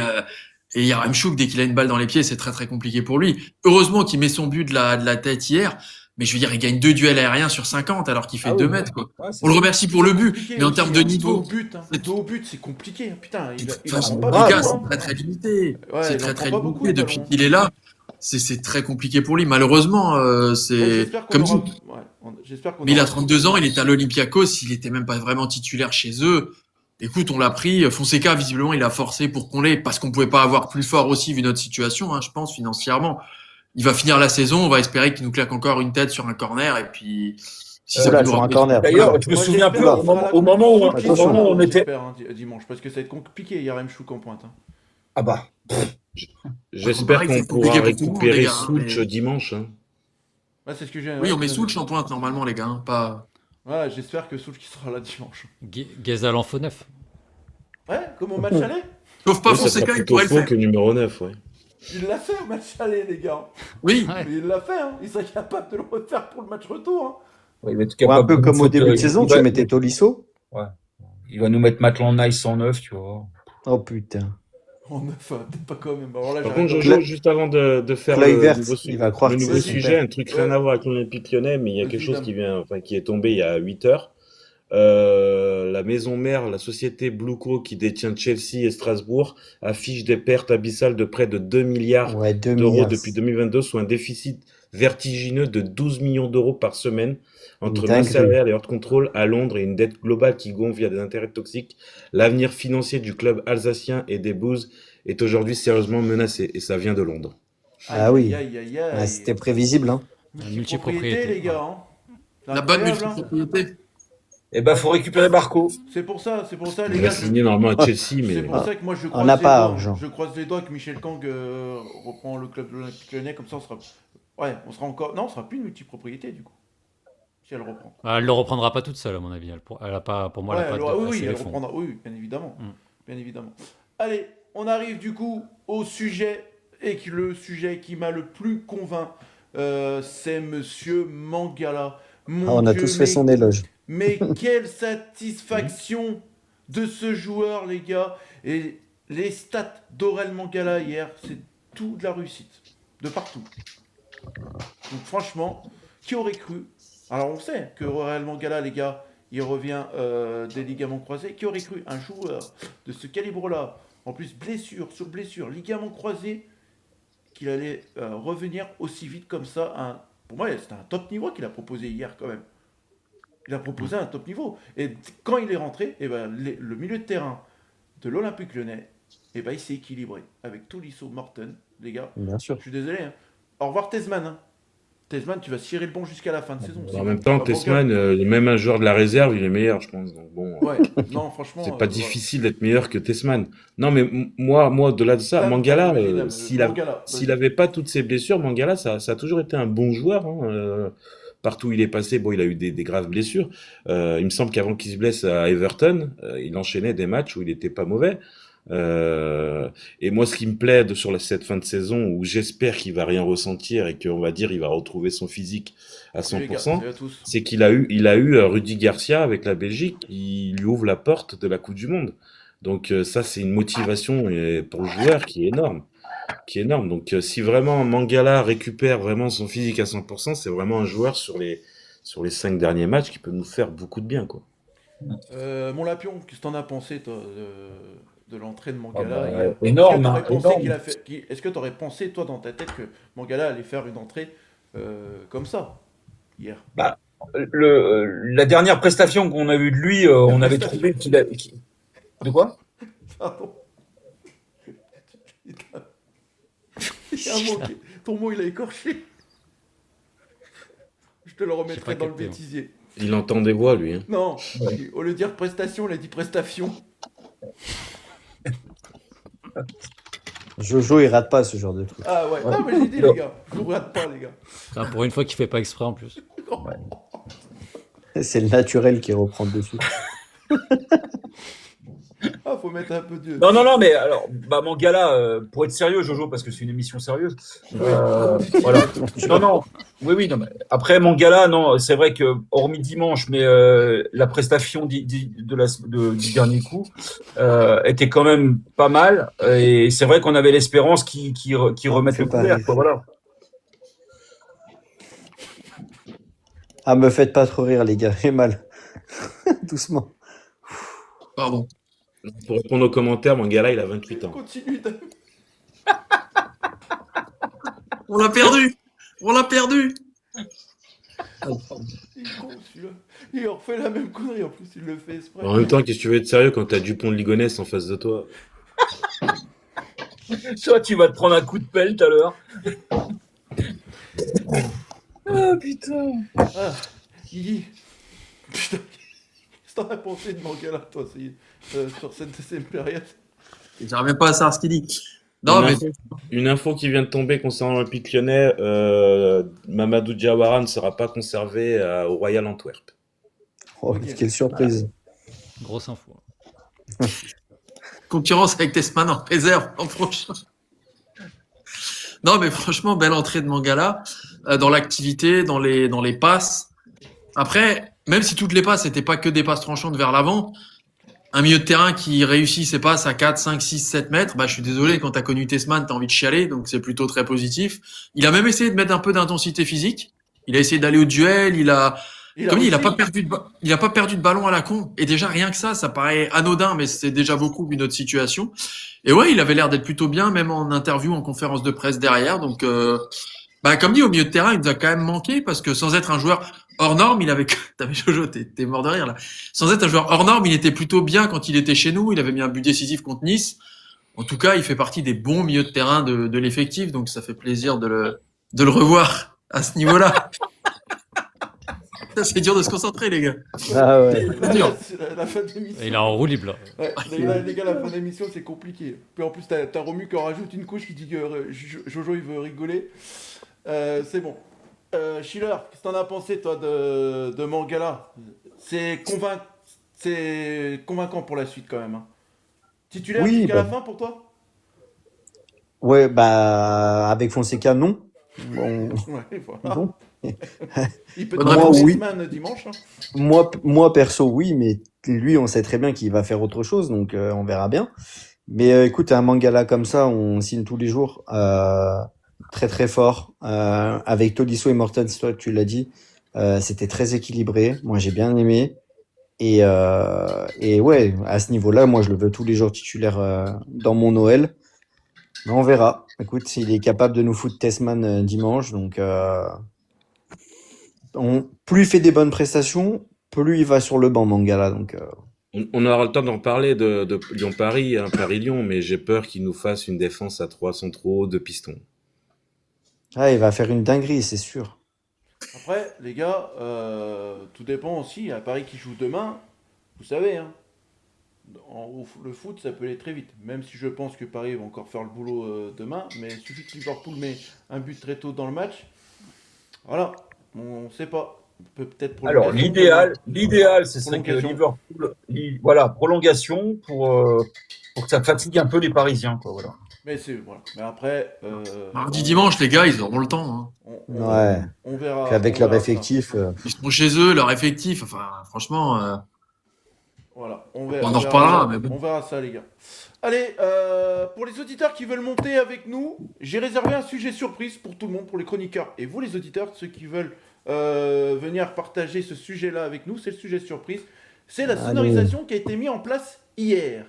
et Yaremchuk, dès qu'il a une balle dans les pieds, c'est très très compliqué pour lui. Heureusement qu'il met son but de la tête hier, mais je veux dire, il gagne 2 duels aériens sur 50 alors qu'il fait 2 mètres, quoi. Ouais, On le remercie pour le but, Compliqué mais en aussi, termes de hein. niveau, Dos au but, hein. Dos au but, c'est compliqué, hein. Putain, il enfin, en prend les pas gars, beaucoup, c'est hein. très très limité. Ouais, C'est il en très prend très pas beaucoup, limité. le Depuis ballon. qu'il est là, c'est très compliqué pour lui. Malheureusement, Ouais, c'est j'espère qu'on comme aura- dit. j'espère qu'on Mais il a aura- 32 ans, il est à l'Olympiakos, il était même pas vraiment titulaire chez eux. Écoute, on l'a pris. Fonseca, visiblement, il a forcé pour qu'on l'ait, parce qu'on pouvait pas avoir plus fort aussi vu notre situation, hein, je pense, financièrement. il va finir la saison. On va espérer qu'il nous claque encore une tête sur un corner. Et puis, si ça Oula, peut nous sur un rappeler- corner. D'ailleurs, je me Moi, souviens j'espère plus qu'on au fera la au moment où Coupe du Monde Attention. on était. j'espère, hein, dimanche, parce que ça va être compliqué. Il y a Remchouk en pointe. Hein. Ah bah. J'espère pareil, qu'on c'est pourra compliqué pour tout le monde, les récupérer gars, Soulch mais- dimanche. Hein. Ouais, c'est ce que j'ai. Oui, ouais, on met c'est- Soulch en pointe normalement, les gars. Hein, pas... Ouais, j'espère que Soulch qui sera là dimanche. Ghezal en faux neuf. Ouais, comme au match aller. Sauf pas Oui, ça Fonseca, sera il plutôt pourrait le faux faire. que numéro 9, ouais. Il l'a fait au match aller, les gars. Oui, Ouais. Mais il l'a fait, hein. Il serait capable de le refaire pour le match retour. Hein. Il va être Ou un capable peu de comme nous au début de foutre, saison, il va- tu mettais Tolisso. Il va nous mettre Maitland Nice en 9, tu vois. Oh putain. En neuf, peut-être pas quand même. Alors là, Par j'arrête contre, de- Jojo, juste avant de faire Fly le verte, nouveau, il va croire le que nouveau c'est sujet, super. un truc rien à voir avec l'Olympique Lyonnais, mais il y a Vas-y, quelque chose Dame. qui est tombé il y a 8 heures. La maison mère, la société Blueco qui détient Chelsea et Strasbourg, affiche des pertes abyssales de près de 2 milliards Ouais, 2 d'euros milliards. depuis 2022, soit un déficit vertigineux de 12 millions d'euros par semaine entre Dinguerie. masse salariale et hors de contrôle à Londres et une dette globale qui gonfle via des intérêts toxiques. L'avenir financier du club alsacien et des Blues est aujourd'hui sérieusement menacé et ça vient de Londres. Ah oui. Aïe, aïe, aïe, Ah, aïe. c'était prévisible, hein. Multipropriété, les gars. Hein. la bonne Incroyable, hein. multipropriété. Eh ben, faut récupérer Barco. C'est pour ça, les Il gars. va signer normalement à Chelsea, mais C'est pour ça que moi je On croise n'a les pas doigts. argent. Je croise les doigts que Michel Kang reprend le club de l'Olympique Lyonnais, comme ça on sera. Ouais, on sera encore. Non, on sera plus une multipropriété du coup. Si elle reprend. Ah, elle le reprendra pas toute seule, à mon avis. Elle a pas, pour moi, Ouais, elle a pas elle de aura- oui, assez oui, les elle fonds. reprendra. Oui, bien évidemment. Mm. Bien évidemment. Allez, on arrive du coup au sujet, et le sujet qui m'a le plus convaincu, c'est Monsieur Mangala. Mon Ah, on a Dieu, tous fait son éloge. mais quelle satisfaction de ce joueur, les gars. Et les stats d'Aurel Mangala hier, c'est tout de la réussite. De partout. Donc franchement, qui aurait cru? Alors on sait que Aurel Mangala, les gars, il revient des ligaments croisés. Qui aurait cru un joueur de ce calibre-là, en plus blessure sur blessure, ligaments croisés, qu'il allait revenir aussi vite comme ça? Pour moi, c'était un top niveau qu'il a proposé hier quand même. Il a proposé un top niveau. Et quand il est rentré, eh ben, le milieu de terrain de l'Olympique Lyonnais, eh ben, il s'est équilibré avec Tolisso, Morton, les gars. Bien sûr. Je suis désolé. Hein. Au revoir Tezman. Hein. Tezman, tu vas cirer le bon jusqu'à la fin de saison. en même temps, Pas Tessman, même un joueur de la réserve, il est meilleur, je pense. Donc bon, Ouais, non, franchement. c'est pas difficile d'être meilleur que Tessman. Non, mais moi, au-delà de ça, Dame, Mangala, vas-y, Dame, s'il Mangala, s'il vas-y. avait pas toutes ses blessures, Mangala, ça a toujours été un bon joueur. Hein. Partout où il est passé, bon, il a eu des graves blessures. Il me semble qu'avant qu'il se blesse à Everton, il enchaînait des matchs où il était pas mauvais. Et moi, ce qui me plaît sur cette fin de saison, où j'espère qu'il va rien ressentir et qu'on va dire il va retrouver son physique à Salut, les gars, 100%, salut à tous. c'est qu'il a eu Rudy Garcia avec la Belgique, il lui ouvre la porte de la Coupe du Monde. Donc ça, c'est une motivation pour le joueur qui est énorme. Donc si vraiment Mangala récupère vraiment son physique à 100%, c'est vraiment un joueur sur les 5 derniers matchs qui peut nous faire beaucoup de bien, quoi. Mon Lapion, qu'est-ce que t'en as pensé, toi, de l'entrée de Mangala Ah bah, hier? énorme, Est-ce que t'aurais pensé énorme. est-ce que tu aurais pensé, toi, dans ta tête, que Mangala allait faire une entrée comme ça, hier? Bah, la dernière prestation qu'on a vue de lui, on avait trouvé qu'il a. De quoi? Pardon. Il y a un mot ton mot, il a écorché. Je te le remettrai dans le capté, hein. bêtisier. Il entend des voix, lui. Hein. Non, Ouais. au lieu de dire prestation, il a dit prestation. Jojo, il rate pas ce genre de truc. Ah ouais, non, mais j'ai dit, les gars, je vous rate pas, les gars. Ah, pour une fois qu'il fait pas exprès en plus. C'est le naturel qui reprend le dessus. Ah, faut mettre un peu de. Non, mais alors, bah, Mangala, pour être sérieux, Jojo, parce que c'est une émission sérieuse. Voilà. Non. Oui, non, mais après, Mangala, non, c'est vrai que, hormis dimanche, mais la prestation du dernier coup était quand même pas mal. Et c'est vrai qu'on avait l'espérance qu'il remette Fais le pas couvert, rire. quoi, voilà. Ah, me faites pas trop rire, les gars. J'ai mal. Doucement. Pardon. Pour répondre aux commentaires, Mangala, il a 28 ans. Continue. On l'a perdu. On l'a perdu. Il est con, celui-là. Il refait la même connerie, en plus, il le fait exprès. En même temps, qu'est-ce que tu veux être sérieux quand t'as Dupont de Ligonnès en face de toi? Soit tu vas te prendre un coup de pelle tout à l'heure. Ah putain. Ah, Guigui. Putain, qu'est-ce que t'en as pensé de Mangala, toi, sur cette deuxième période? J'arrive même pas à savoir ce qu'il dit. Non, mais Une info qui vient de tomber concernant l'Olympique Lyonnais, Mamadou Diawara ne sera pas conservé au Royal Antwerp. Oh, Ok. quelle surprise. Grosse info. concurrence avec Tesman en réserve en prochain. Non, mais franchement, belle entrée de Mangala dans l'activité, dans les passes. Après, même si toutes les passes n'étaient pas que des passes tranchantes vers l'avant, un milieu de terrain qui réussit ses passes à 4, 5, 6, 7 mètres, bah, je suis désolé, quand tu as connu Tesman, tu as envie de chialer, donc c'est plutôt très positif. Il a même essayé de mettre un peu d'intensité physique. Il a essayé d'aller au duel, il a pas perdu de ballon à la con. Et déjà, rien que ça paraît anodin, mais c'est déjà beaucoup vu notre situation. Et ouais, il avait l'air d'être plutôt bien, même en interview, en conférence de presse derrière. Donc, comme dit, au milieu de terrain, il nous a quand même manqué parce que sans être un joueur hors norme, il avait, t'avais Jojo, t'es mort de rire, là. Sans être un joueur hors norme, il était plutôt bien quand il était chez nous. Il avait mis un but décisif contre Nice. En tout cas, il fait partie des bons milieux de terrain de l'effectif. Donc, ça fait plaisir de le revoir à ce niveau-là. C'est dur de se concentrer, les gars. Ah ouais. Dur. C'est la fin de l'émission. Et il est en roue libre là. Ouais, les gars, la fin d'émission, c'est compliqué. Puis en plus, t'as Romu qui en rajoute une couche qui dit que Jojo, il veut rigoler. C'est bon. Schiller, qu'est-ce que t'en as pensé, toi, de Mangala? C'est convaincant pour la suite, quand même. Hein. Titulaire Oui, jusqu'à la bah. fin, pour toi? Ouais, bah, avec Fonseca, non. Bon, Ouais, voilà. non. Il peut Bonne te réponse. mettre Oui. Griezmann dimanche. Hein. Moi, perso, oui, mais lui, on sait très bien qu'il va faire autre chose, donc on verra bien. Mais écoute, un Mangala comme ça, on signe tous les jours. Très très fort. Avec Tolisso et Mortens, toi, tu l'as dit, c'était très équilibré. Moi, j'ai bien aimé. Et ouais, à ce niveau-là, moi, je le veux tous les jours titulaire dans mon Noël. Mais on verra. Écoute, s'il est capable de nous foutre Tessman dimanche, donc plus il fait des bonnes prestations, plus il va sur le banc, Mangala. Donc On aura le temps d'en parler de Lyon-Paris, hein, Paris-Lyon, mais j'ai peur qu'il nous fasse une défense à 3 centraux, 2 pistons. il va faire une dinguerie, c'est sûr. Après, les gars, tout dépend aussi. À Paris qui joue demain, vous savez, hein, le foot, ça peut aller très vite. Même si je pense que Paris va encore faire le boulot demain, mais il suffit que Liverpool met un but très tôt dans le match. Voilà, on ne sait pas. Peut-être Alors, l'idéal, ce serait que Prolongation. Liverpool, prolongation pour que ça fatigue un peu les Parisiens, quoi, voilà. Mais voilà. Mais après, Mardi, dimanche, les gars, ils auront le temps. Hein. Ouais. On verra. Qu'avec on leur verra ça. effectif. Ils sont chez eux, leur effectif. Enfin, franchement, Voilà, on en reparlera, mais bon. On verra ça, les gars. Allez, pour les auditeurs qui veulent monter avec nous, j'ai réservé un sujet surprise pour tout le monde, pour les chroniqueurs. Et vous, les auditeurs, ceux qui veulent venir partager ce sujet-là avec nous, c'est le sujet surprise. C'est la sonorisation qui a été mise en place hier.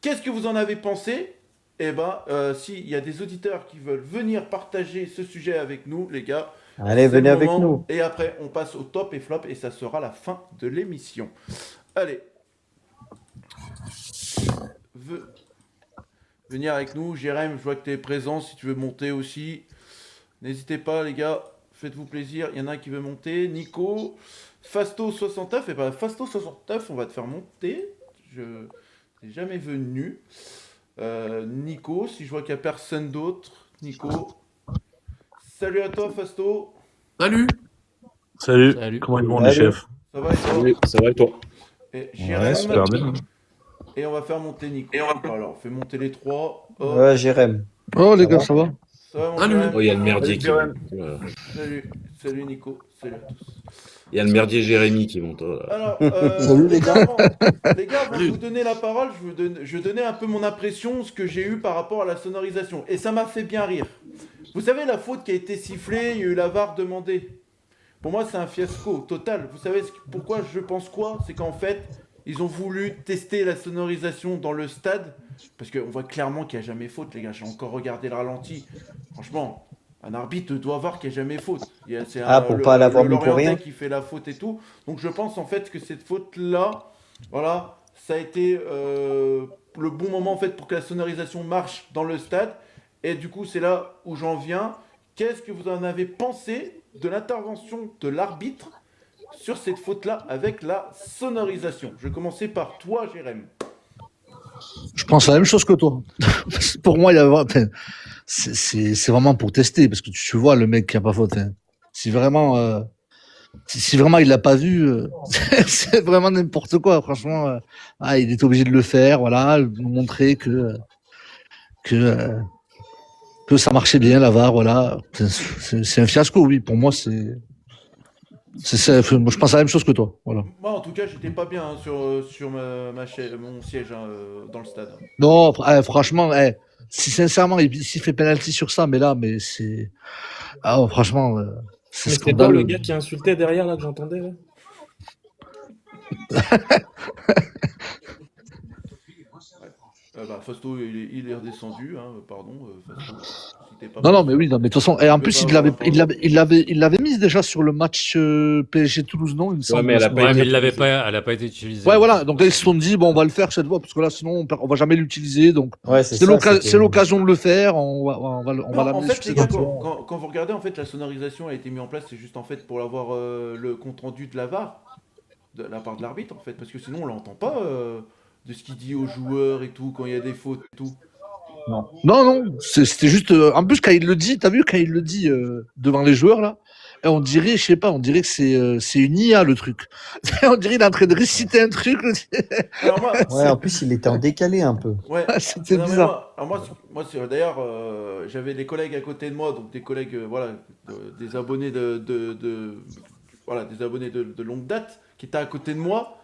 Qu'est-ce que vous en avez pensé? Eh ben, s'il y a des auditeurs qui veulent venir partager ce sujet avec nous, les gars, Allez, c'est venez le avec moment. nous. Et après, on passe au top et flop et ça sera la fin de l'émission. Allez. Venir avec nous. Jérém, je vois que tu es présent. Si tu veux monter aussi, n'hésitez pas, les gars. Faites-vous plaisir. Il y en a un qui veut monter. Nico. Fasto69. Et ben, Fasto69, on va te faire monter. Je n'ai jamais venu. Nico, si je vois qu'il n'y a personne d'autre. Nico. Salut à toi, Fasto. Salut. Salut, comment ils vont les Salut. chefs? Ça va et toi? Salut, ça va et toi? Et Jérém. Super bien. Et on va faire monter Nico. Alors, on fait monter les trois. Hop. Ouais, Jérém. Oh les Ça gars, va ça va? Ça va, mon Salut. Jérém? Oh, il y a le merdier qui Salut, monte. Voilà. Salut Nico. Salut à tous. Il y a le merdier Jérémy qui monte. Oh là. Alors, Salut, les gars. les gars, avant de Salut. vous donner la parole, je donnais un peu mon impression, ce que j'ai eu par rapport à la sonorisation. Et ça m'a fait bien rire. Vous savez, la faute qui a été sifflée, il y a eu la VAR demandée. Pour moi, c'est un fiasco total. Vous savez pourquoi je pense quoi? C'est qu'en fait, ils ont voulu tester la sonorisation dans le stade. Parce qu'on voit clairement qu'il n'y a jamais faute, les gars. J'ai encore regardé le ralenti. Franchement, un arbitre doit voir qu'il n'y a jamais faute. C'est Pour pas l'avoir mis pour l'Orientais rien. qui fait la faute et tout. Donc je pense en fait que cette faute-là, voilà, ça a été le bon moment en fait pour que la sonorisation marche dans le stade. Et du coup, c'est là où j'en viens. qu'est-ce que vous en avez pensé de l'intervention de l'arbitre sur cette faute-là avec la sonorisation? Je vais commencer par toi, Jérém. Je pense la même chose que toi. Pour moi, c'est vraiment pour tester, parce que tu vois le mec qui a pas faute. Hein. Si vraiment, si vraiment il l'a pas vu, c'est vraiment n'importe quoi. Franchement, il est obligé de le faire, voilà, nous montrer que ça marchait bien la VAR, voilà. C'est un fiasco, oui. Pour moi, moi, je pense la même chose que toi, voilà. Moi, en tout cas, j'étais pas bien sur mon siège dans le stade. Non, franchement, si sincèrement, s'il fait penalty sur ça, mais c'est, franchement, c'est Mais c'était pas scandaleux. le gars qui insultait derrière là que j'entendais là? Fasto, il est redescendu, hein, pardon. Fasto, c'était pas Non, bon. mais oui, non, mais de toute façon, et en plus, il l'avait mise déjà sur le match PSG Toulouse, non, il me semble. mais elle a pas Ouais, été mais elle utilisée. n'a pas été utilisée. Ouais, voilà. Donc là, ils se sont dit, bon, on va le faire cette fois, parce que là, sinon, on va jamais l'utiliser. Donc, Ouais, c'est l'occasion de le faire. On va Non, en l'amener fait, sur les cette gars, action. quand vous regardez, en fait, la sonorisation a été mise en place, c'est juste en fait pour avoir le compte rendu de la VAR, de la part de l'arbitre, en fait, parce que sinon on l'entend pas de ce qu'il dit aux joueurs et tout, quand il y a des fautes et tout. Non, c'était juste. En plus, quand il le dit, t'as vu, quand il le dit devant les joueurs, là, et on dirait, je sais pas, on dirait que c'est une IA, le truc. On dirait qu'il est en train de réciter un truc. Alors moi, Ouais, en plus, il était en décalé un peu. ouais. C'était Non, mais bizarre. moi d'ailleurs, j'avais des collègues à côté de moi, donc des collègues, voilà, des abonnés voilà, des abonnés de longue date, qui étaient à côté de moi,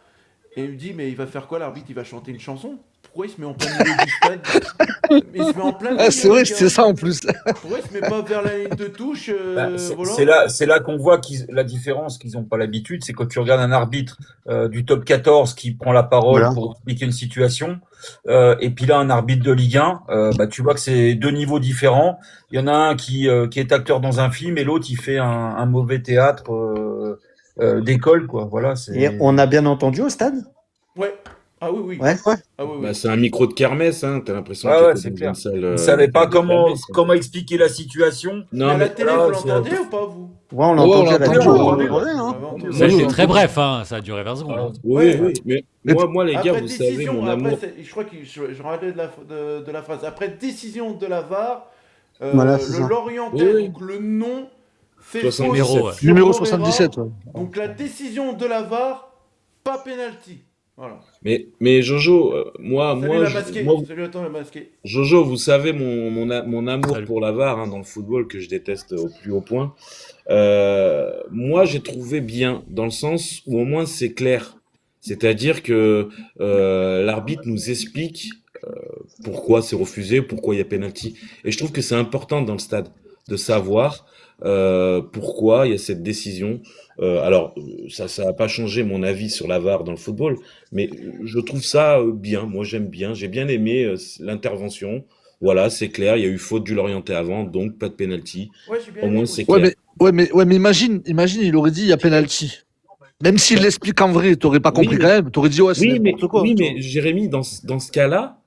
et il me dit, mais il va faire quoi l'arbitre? Il va chanter une chanson? Pourquoi il se met en plein milieu du stade? Il se met en plein milieu, C'est vrai, le gars. c'est ça en plus. Pourquoi il se met pas vers la ligne de touche Bah, c'est là qu'on voit la différence qu'ils n'ont pas l'habitude, c'est quand tu regardes un arbitre du top 14 qui prend la parole Voilà. pour expliquer une situation, et puis là un arbitre de Ligue 1, bah, tu vois que c'est deux niveaux différents. Il y en a un qui est acteur dans un film et l'autre il fait un mauvais théâtre d'école, quoi. Voilà, Et on a bien entendu au stade? Ouais. Ah oui, oui. Ouais. Ah oui, oui. Bah, c'est un micro de kermesse, hein. T'as l'impression Ouais, que ouais, t'es c'est dans clair. une salle. Ils ne savaient pas de comment kermesse, quoi. expliquer la situation. Mais Non, à la mais télé, là, vous c'est- l'entendez ou pas, vous? Ouais, on l'a Ouais, entendu à la on télé. l'a Ouais. Vous l'avez entendu. Ça a été Oui, très bref, hein, ça a duré 20 secondes. hein. oui, Ouais. oui. Mais moi, les gars, Après vous savez décision, mon après, amour. je crois que je rappelle de la phrase. Après décision de la VAR, Voilà, c'est ça. l'orientais, Oui. donc le nom fait 77. faute Numéro, ouais. sur Numéro Herrera. 77. Ouais. Donc la décision de la VAR, pas penalty. Voilà. Mais Jojo, Salut la masquée. Salut à toi la masquée. Jojo, vous savez mon amour Salut. pour la VAR dans le football que je déteste au plus haut point. Moi, j'ai trouvé bien dans le sens où au moins c'est clair. C'est-à-dire que l'arbitre nous explique pourquoi c'est refusé, pourquoi il y a penalty. Et je trouve que c'est important dans le stade de savoir pourquoi il y a cette décision. Alors, ça n'a pas changé mon avis sur la VAR dans le football, mais je trouve ça bien. Moi, j'aime bien. J'ai bien aimé l'intervention. Voilà, c'est clair. Il y a eu faute du Lorientais avant, donc pas de penalty. Ouais, j'ai bien Au aimé, moins, moi. c'est Ouais, clair. mais imagine, il aurait dit il y a penalty. Même s'il l'explique en vrai, t'aurais pas compris Oui, quand même. T'aurais dit ouais, c'est Oui, mais, n'importe quoi. oui, tu mais vois. Jérémy, dans ce cas-là,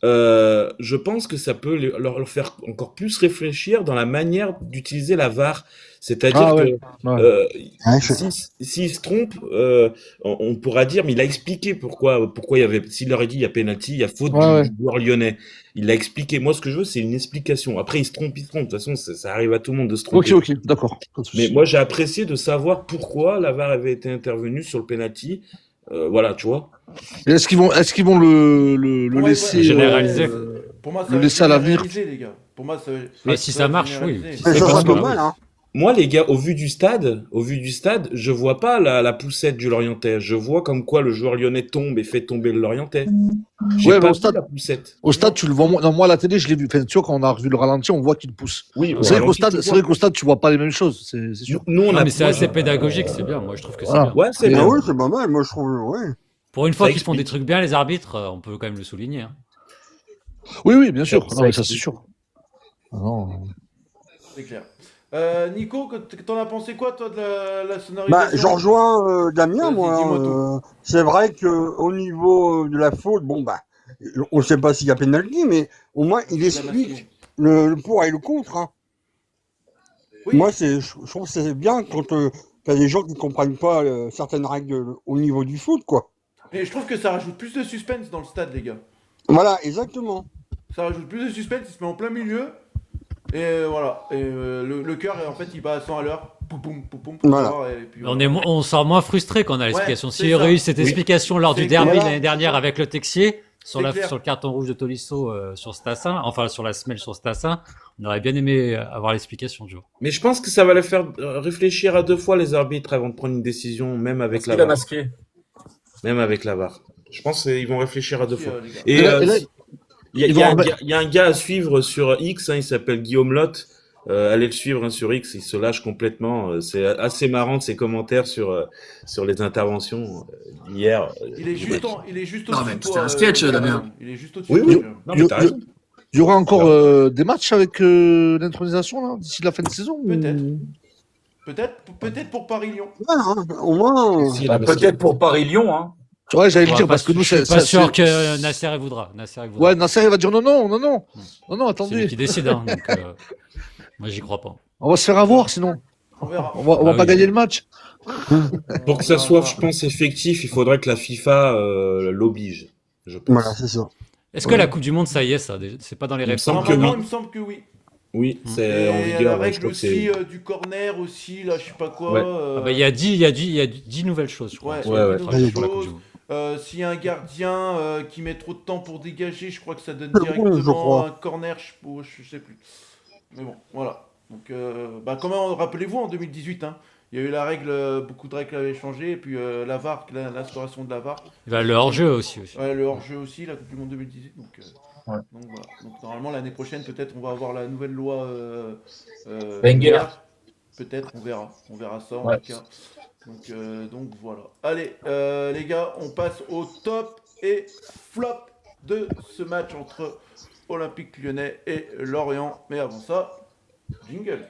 je pense que ça peut leur faire encore plus réfléchir dans la manière d'utiliser la VAR. C'est-à-dire Ah ouais. que Ouais. s'il se trompe, on pourra dire, mais il a expliqué pourquoi il y avait, s'il leur a dit il y a penalty, il y a faute Ouais. du joueur lyonnais. Il l'a expliqué. Moi, ce que je veux, c'est une explication. Après, il se trompe. De toute façon, ça arrive à tout le monde de se tromper. Ok, d'accord. Pas de souci. Mais moi, j'ai apprécié de savoir pourquoi la VAR avait été intervenue sur le penalty. Voilà, tu vois. Et est-ce qu'ils vont le Ouais, laisser ouais. Généraliser. Pour moi, ça le va laisser à l'avenir. généraliser, les gars. Pour moi, ça va. Bah, si ça va marche, oui. généraliser. Si Mais c'est ça comme sera ça, pas oui. mal, hein. Moi, les gars, au vu du stade, je vois pas la poussette du Lorientais. Je vois comme quoi le joueur lyonnais tombe et fait tomber le Lorientais. J'ai Ouais, mais pas au vu stade, la poussette. au stade, tu le vois moins. Non, moi, à la télé, je l'ai vu. Enfin, tu vois, quand on a revu le ralenti, on voit qu'il pousse. Oui, C'est vrai alors, qu'au stade, tu vois pas les mêmes choses. C'est sûr. nous, on Non, a mais c'est moi, assez pédagogique, c'est bien. Moi, je trouve que c'est Voilà. bien. Ouais, c'est Mais Ah bien. oui, c'est pas mal, moi je trouve, ouais. Pour une fois Ça qu'ils font des explique. trucs bien, les arbitres, on peut quand même le souligner. hein. Oui, bien sûr. Ça Non, mais ça, c'est explique. sûr. Ah non. C'est clair. Nico, t'en as pensé quoi, toi, de la Bah, sonorisation? j'en rejoins Damien, Vas-y, moi. dis-moi tout. C'est vrai que au niveau de la faute, bon bah, on sait pas s'il y a pénalty, mais au moins il La explique masquée. le pour et le contre. Hein. Oui, Moi, je trouve que c'est bien quand t'as des gens qui comprennent pas certaines règles au niveau du foot, quoi. mais je trouve que ça rajoute plus de suspense dans le stade, les gars. Voilà, exactement. Ça rajoute plus de suspense, il se met en plein milieu. Et voilà. Et le cœur, en fait, il bat à 100 à l'heure. Poum, poum, poum, poum, Voilà. et puis voilà. On sort moins frustré quand on a l'explication. Ouais, S'il y c'est aurait ça. eu cette Oui. explication lors C'est du derby clair. l'année dernière avec le Texier, sur C'est clair. le carton rouge de Tolisso sur Stassin, enfin sur la semelle sur Stassin, on aurait bien aimé avoir l'explication, tu vois. Mais je pense que ça va les faire réfléchir à 2 fois les arbitres avant de prendre une décision, même avec Parce la qu'il a VAR. masqué. Même avec la VAR. Je pense qu'ils vont réfléchir à 2 fois. Les gars. Et Et là, ils vont il y a un gars à suivre sur X, hein, il s'appelle Guillaume Lotte. Allez le suivre, hein, sur X, il se lâche complètement. C'est assez marrant de ses commentaires sur les interventions d'hier. Il est juste, il est juste Non, au-dessus mais de c'est toi. un sketch, Damien. Il est juste au-dessus Oui, de oui. toi. Non, mais t'as raison. il y aura encore des matchs avec l'intronisation là, d'ici la fin de saison ou- Peut-être. Peut-être pour Paris-Lyon. Voilà, hein, au moins. Si, Bah, parce que- peut-être pour Paris-Lyon, hein. Ouais, j'allais le Ouais, dire pas parce que nous, je suis c'est pas sûr que Nasser il voudra. Ouais, Nasser il va dire non, non, non, non, non, non, C'est lui attendez. qui décide. Hein, donc, moi, j'y crois pas. On va se faire avoir sinon. On verra. On va Ah pas oui. gagner le match. Pour que ça soit, je pense, effectif, il faudrait que la FIFA l'oblige. Je pense. Voilà, c'est ça. Est-ce que la Coupe du Monde, ça y est, ça déjà c'est pas dans les Il me réformes semble que Normalement, oui. il me semble que oui. Oui, Et c'est en il y a vigueur. la Je règle crois que aussi c'est. du corner aussi, là, je sais pas quoi. Ouais. Ah bah, il y a 10 nouvelles choses, je crois. Ouais, sur ouais, le ouais. travail Ouais, pour la Coupe choses. du Monde. S'il y a un gardien qui met trop de temps pour dégager, je crois que ça donne C'est bon, je directement crois. un corner, je sais plus. Mais bon, voilà. Donc, comment, rappelez-vous, en 2018, hein, il y a eu la règle, beaucoup de règles avaient changé, et puis la VAR, l'instauration de la VAR. Le hors-jeu aussi. Ouais, le hors-jeu aussi, la Coupe du Monde 2018. Donc, Ouais. donc voilà. Donc normalement, l'année prochaine, peut-être, on va avoir la nouvelle loi Wenger. VAR. Peut-être, on verra. On verra ça en Ouais. tout cas. Donc voilà. Allez, les gars, on passe au top et flop de ce match entre Olympique Lyonnais et Lorient. Mais avant ça, jingle.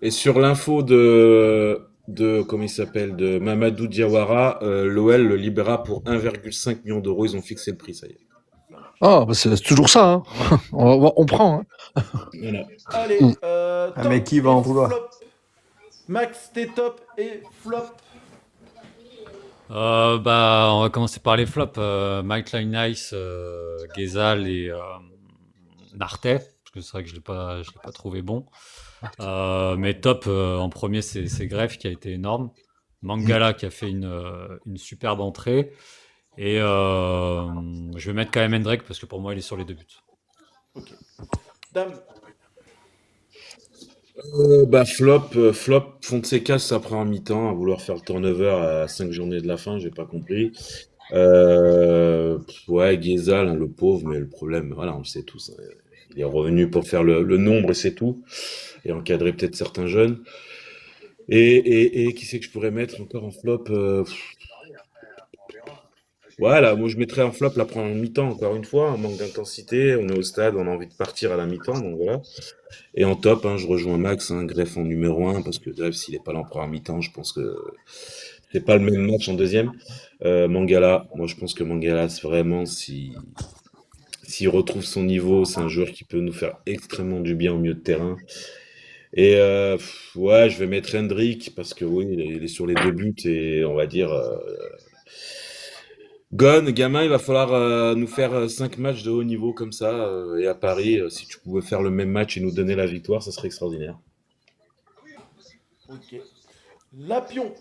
Et sur l'info comment il s'appelle, de Mamadou Diawara, l'OL le libérera pour 1,5 million d'euros. Ils ont fixé le prix, ça y est. Ah, bah c'est toujours ça. Hein. On prend. Hein. Voilà. Allez, Ah, mais qui va et en vouloir? flop. Max, tes top et flop. On va commencer par les flops. Mike Nice, Ghezal et Nartet, parce que c'est vrai que je l'ai pas trouvé bon. Mais top, en premier, c'est Greff qui a été énorme. Mangala qui a fait une superbe entrée. Et je vais mettre quand même Hendrick parce que pour moi, il est sur les 2 buts. Ok. Dame. Flop, Fonseca après en mi-temps, à vouloir faire le turnover à 5 journées de la fin, j'ai pas compris. Ouais, Ghezal, hein, le pauvre, mais le problème, voilà, on le sait tous, hein, il est revenu pour faire le nombre et c'est tout, et encadrer peut-être certains jeunes. Et qui c'est que je pourrais mettre encore en flop Voilà, moi je mettrais en flop la première mi-temps, encore une fois, un manque d'intensité, on est au stade, on a envie de partir à la mi-temps, donc voilà. Et en top, hein, je rejoins Max, hein, Greff en numéro 1, parce que Greff, s'il n'est pas là en première mi-temps, je pense que c'est pas le même match en deuxième. Mangala, moi je pense que Mangala, c'est vraiment, s'il retrouve son niveau, c'est un joueur qui peut nous faire extrêmement du bien au milieu de terrain. Et ouais, je vais mettre Hendrick, parce que oui, il est sur les 2 buts, et on va dire... Gone, gamin, il va falloir nous faire 5 matchs de haut niveau comme ça. Et à Paris, si tu pouvais faire le même match et nous donner la victoire, ça serait extraordinaire. Ok. Lapion.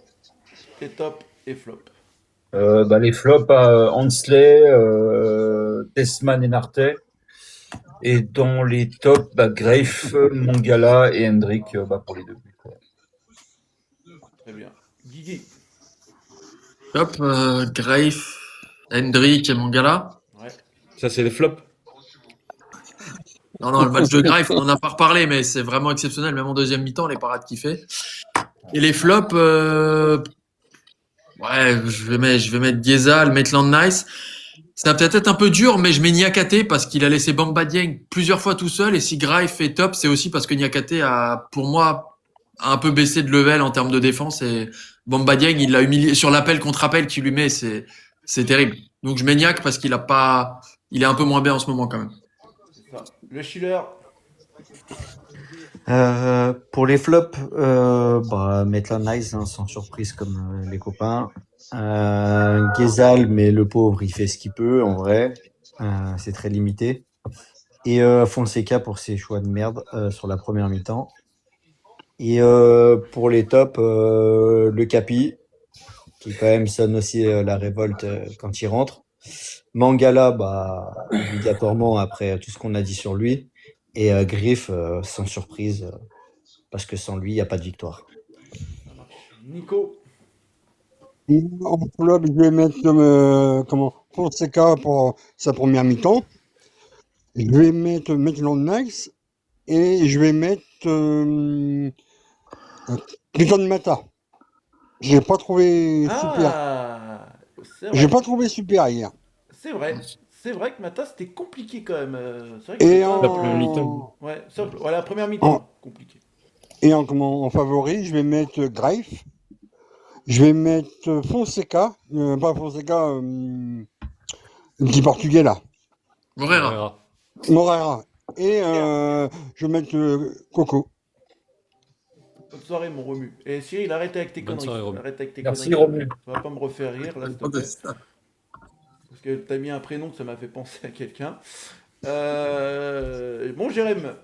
Et top et flop. Les flops à Hansley, Tessman et Nartet. Et dans les tops, Greif, Mangala et Hendrick pour les 2 buts. Quoi. Très bien. Guigui. Top, Greif, Hendrick et Mangala. Ouais. Ça, c'est les flops. Non, le match de Greif, on en a pas reparlé, mais c'est vraiment exceptionnel, même en deuxième mi-temps, les parades qu'il fait. Et les flops, ouais, je vais mettre Ghezal, Maitland Nice. Ça va peut-être être un peu dur, mais je mets Niakate parce qu'il a laissé Bamba Dieng plusieurs fois tout seul. Et si Greif est top, c'est aussi parce que Niakate a, pour moi, un peu baissé de level en termes de défense. Et Bamba Dieng, il l'a humilié sur l'appel contre appel qu'il lui met, c'est terrible. Donc je mets Niak parce qu'il est un peu moins bien en ce moment quand même. C'est ça. Le Schiller. Pour les flops, Maitland Nice, hein, sans surprise comme les copains. Ghezal, mais le pauvre, il fait ce qu'il peut en vrai. C'est très limité. Et Fonseca pour ses choix de merde sur la première mi-temps. Et pour les tops, le Capi, qui quand même sonne aussi la révolte quand il rentre. Mangala, obligatoirement après tout ce qu'on a dit sur lui. Et Griff, sans surprise, parce que sans lui, il n'y a pas de victoire. Ça marche. Nico, En flop, je vais mettre Fonseca pour sa première mi-temps. Je vais mettre Maitland Nice et je vais mettre Clayton Mata. Je l'ai pas trouvé super. c'est J'ai vrai. pas trouvé super hier. C'est vrai. C'est vrai que Mata, c'était compliqué quand même. C'est vrai que Et c'était en... pas- La première mi-temps. Ouais, la première mi-temps, compliqué. Et en favori, je vais mettre Greif. Je vais mettre Fonseca. Pas Fonseca, le petit portugais là. Moreira. Moreira. Et je vais mettre Coco. Bonne soirée, mon Romu. Et Cyril, arrête avec tes Bonne conneries. soirée, Romu. Arrête avec tes Merci, conneries. Romu. Tu vas pas me refaire rire, là, s'il te plaît. Parce que t'as mis un prénom, ça m'a fait penser à quelqu'un. Bon, Jérém.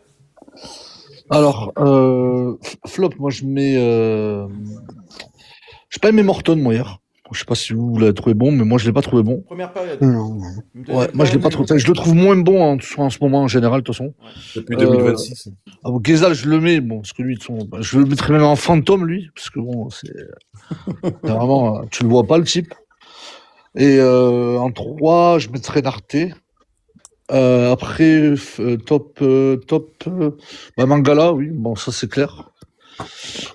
Alors, flop, moi je mets. J'ai pas aimé Morton, moi, hier. Je sais pas si vous l'avez trouvé bon, mais moi je l'ai pas trouvé bon. Première période. Non. Ouais, moi je l'ai pas trouvé. Je le trouve moins bon en ce moment en général, de toute façon. Depuis 2026. Ghezal, je le mets, bon, parce que lui, de toute façon, je le mettrais même en fantôme, lui, parce que bon, c'est vraiment, tu le vois pas, le type. Et en 3, je mettrais Narté. Après, top, Mangala, oui, bon, ça c'est clair.